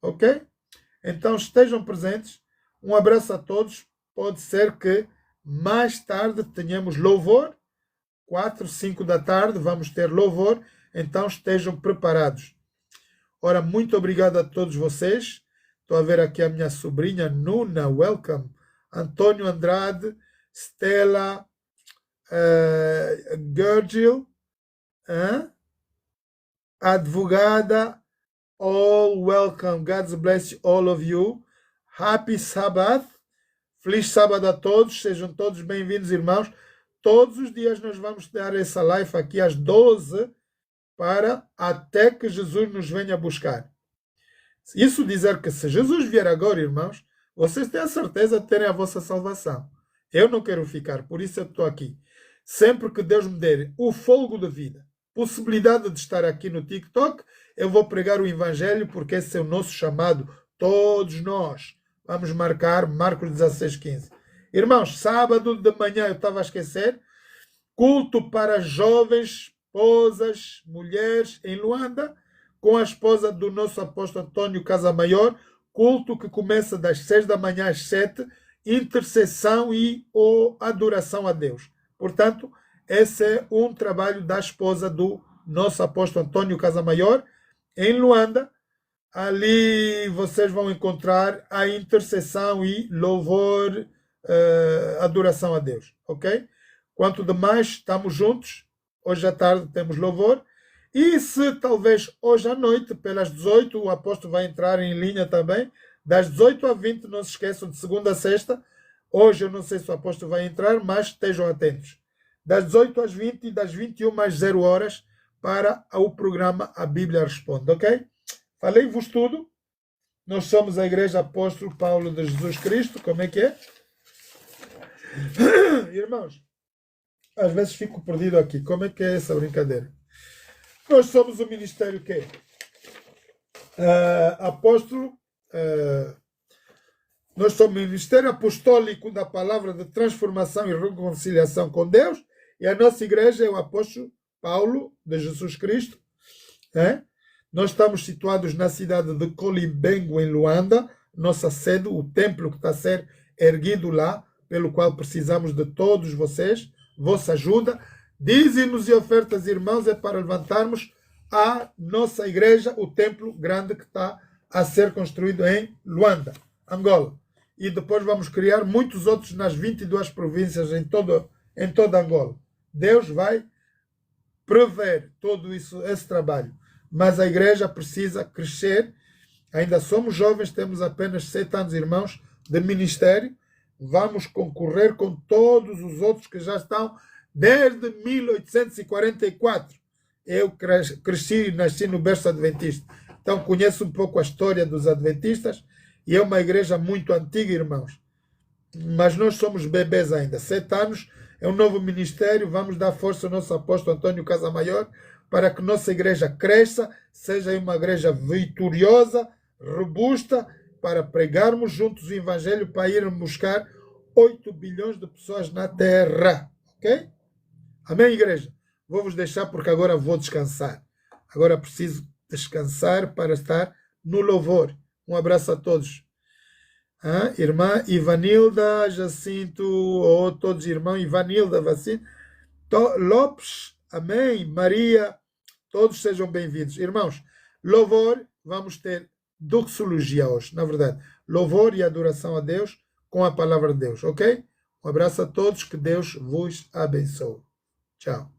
[SPEAKER 2] Ok? Então estejam presentes. Um abraço a todos. Pode ser que mais tarde tenhamos louvor. 4, 5 da tarde vamos ter louvor. Então estejam preparados. Ora, muito obrigado a todos vocês. Estou a ver aqui a minha sobrinha Nuna, welcome. Antônio Andrade, Stella, Gergil, advogada, all welcome. God bless all of you. Happy Sabbath. Feliz sábado a todos. Sejam todos bem-vindos, irmãos. Todos os dias nós vamos dar essa live aqui às 12 para até que Jesus nos venha buscar. Isso dizer que se Jesus vier agora, irmãos, vocês têm a certeza de terem a vossa salvação. Eu não quero ficar, por isso eu estou aqui. Sempre que Deus me der o fôlego de vida, possibilidade de estar aqui no TikTok, eu vou pregar o Evangelho, porque esse é o nosso chamado. Todos nós vamos marcar Marcos 16:15. Irmãos, sábado de manhã, eu estava a esquecer, culto para jovens, esposas, mulheres em Luanda, com a esposa do nosso apóstolo Antônio Casamaior, culto que começa das 6 da manhã às 7, intercessão e adoração a Deus. Portanto, esse é um trabalho da esposa do nosso apóstolo Antônio Casamaior, em Luanda. Ali vocês vão encontrar a intercessão e louvor, adoração a Deus, ok? Quanto demais, estamos juntos. Hoje à tarde temos louvor. E se talvez hoje à noite, pelas 18, o apóstolo vai entrar em linha também, das 18 às 20, não se esqueçam, de segunda a sexta. Hoje eu não sei se o apóstolo vai entrar, mas estejam atentos. Das 18 às 20 e das 21 às 0 horas para o programa A Bíblia Responde, ok? Falei-vos tudo. Nós somos a Igreja Apóstolo Paulo de Jesus Cristo, como é que é? Irmãos, às vezes fico perdido aqui. Como é que é essa brincadeira? Nós somos o ministério que apóstolo, nós somos o ministério apostólico da palavra de transformação e reconciliação com Deus, e a nossa igreja é o apóstolo Paulo de Jesus Cristo. Nós estamos situados na cidade de Colimbengo, em Luanda, nossa sede, o templo que está a ser erguido lá, pelo qual precisamos de todos vocês, vossa ajuda. Dízimos e ofertas, irmãos, é para levantarmos a nossa igreja, o templo grande que está a ser construído em Luanda, Angola. E depois vamos criar muitos outros nas 22 províncias em toda Angola. Deus vai prever todo isso, esse trabalho. Mas a igreja precisa crescer. Ainda somos jovens, temos apenas 7 anos, irmãos, de ministério. Vamos concorrer com todos os outros que já estão desde 1844. Eu cresci e nasci no berço adventista. Então conheço um pouco a história dos adventistas e é uma igreja muito antiga, irmãos. Mas nós somos bebês ainda. 7 anos é um novo ministério. Vamos dar força ao nosso apóstolo Antônio Casamaior para que nossa igreja cresça, seja uma igreja vitoriosa, robusta, para pregarmos juntos o evangelho, para irmos buscar 8 bilhões de pessoas na terra. Ok? Amém, igreja? Vou-vos deixar porque agora vou descansar. Agora preciso descansar para estar no louvor. Um abraço a todos. Irmã Ivanilda Jacinto, todos irmão Ivanilda Jacinto Lopes, amém, Maria, todos sejam bem-vindos. Irmãos, louvor, vamos ter doxologia hoje, na verdade, louvor e adoração a Deus com a palavra de Deus, ok? Um abraço a todos, que Deus vos abençoe. Tchau.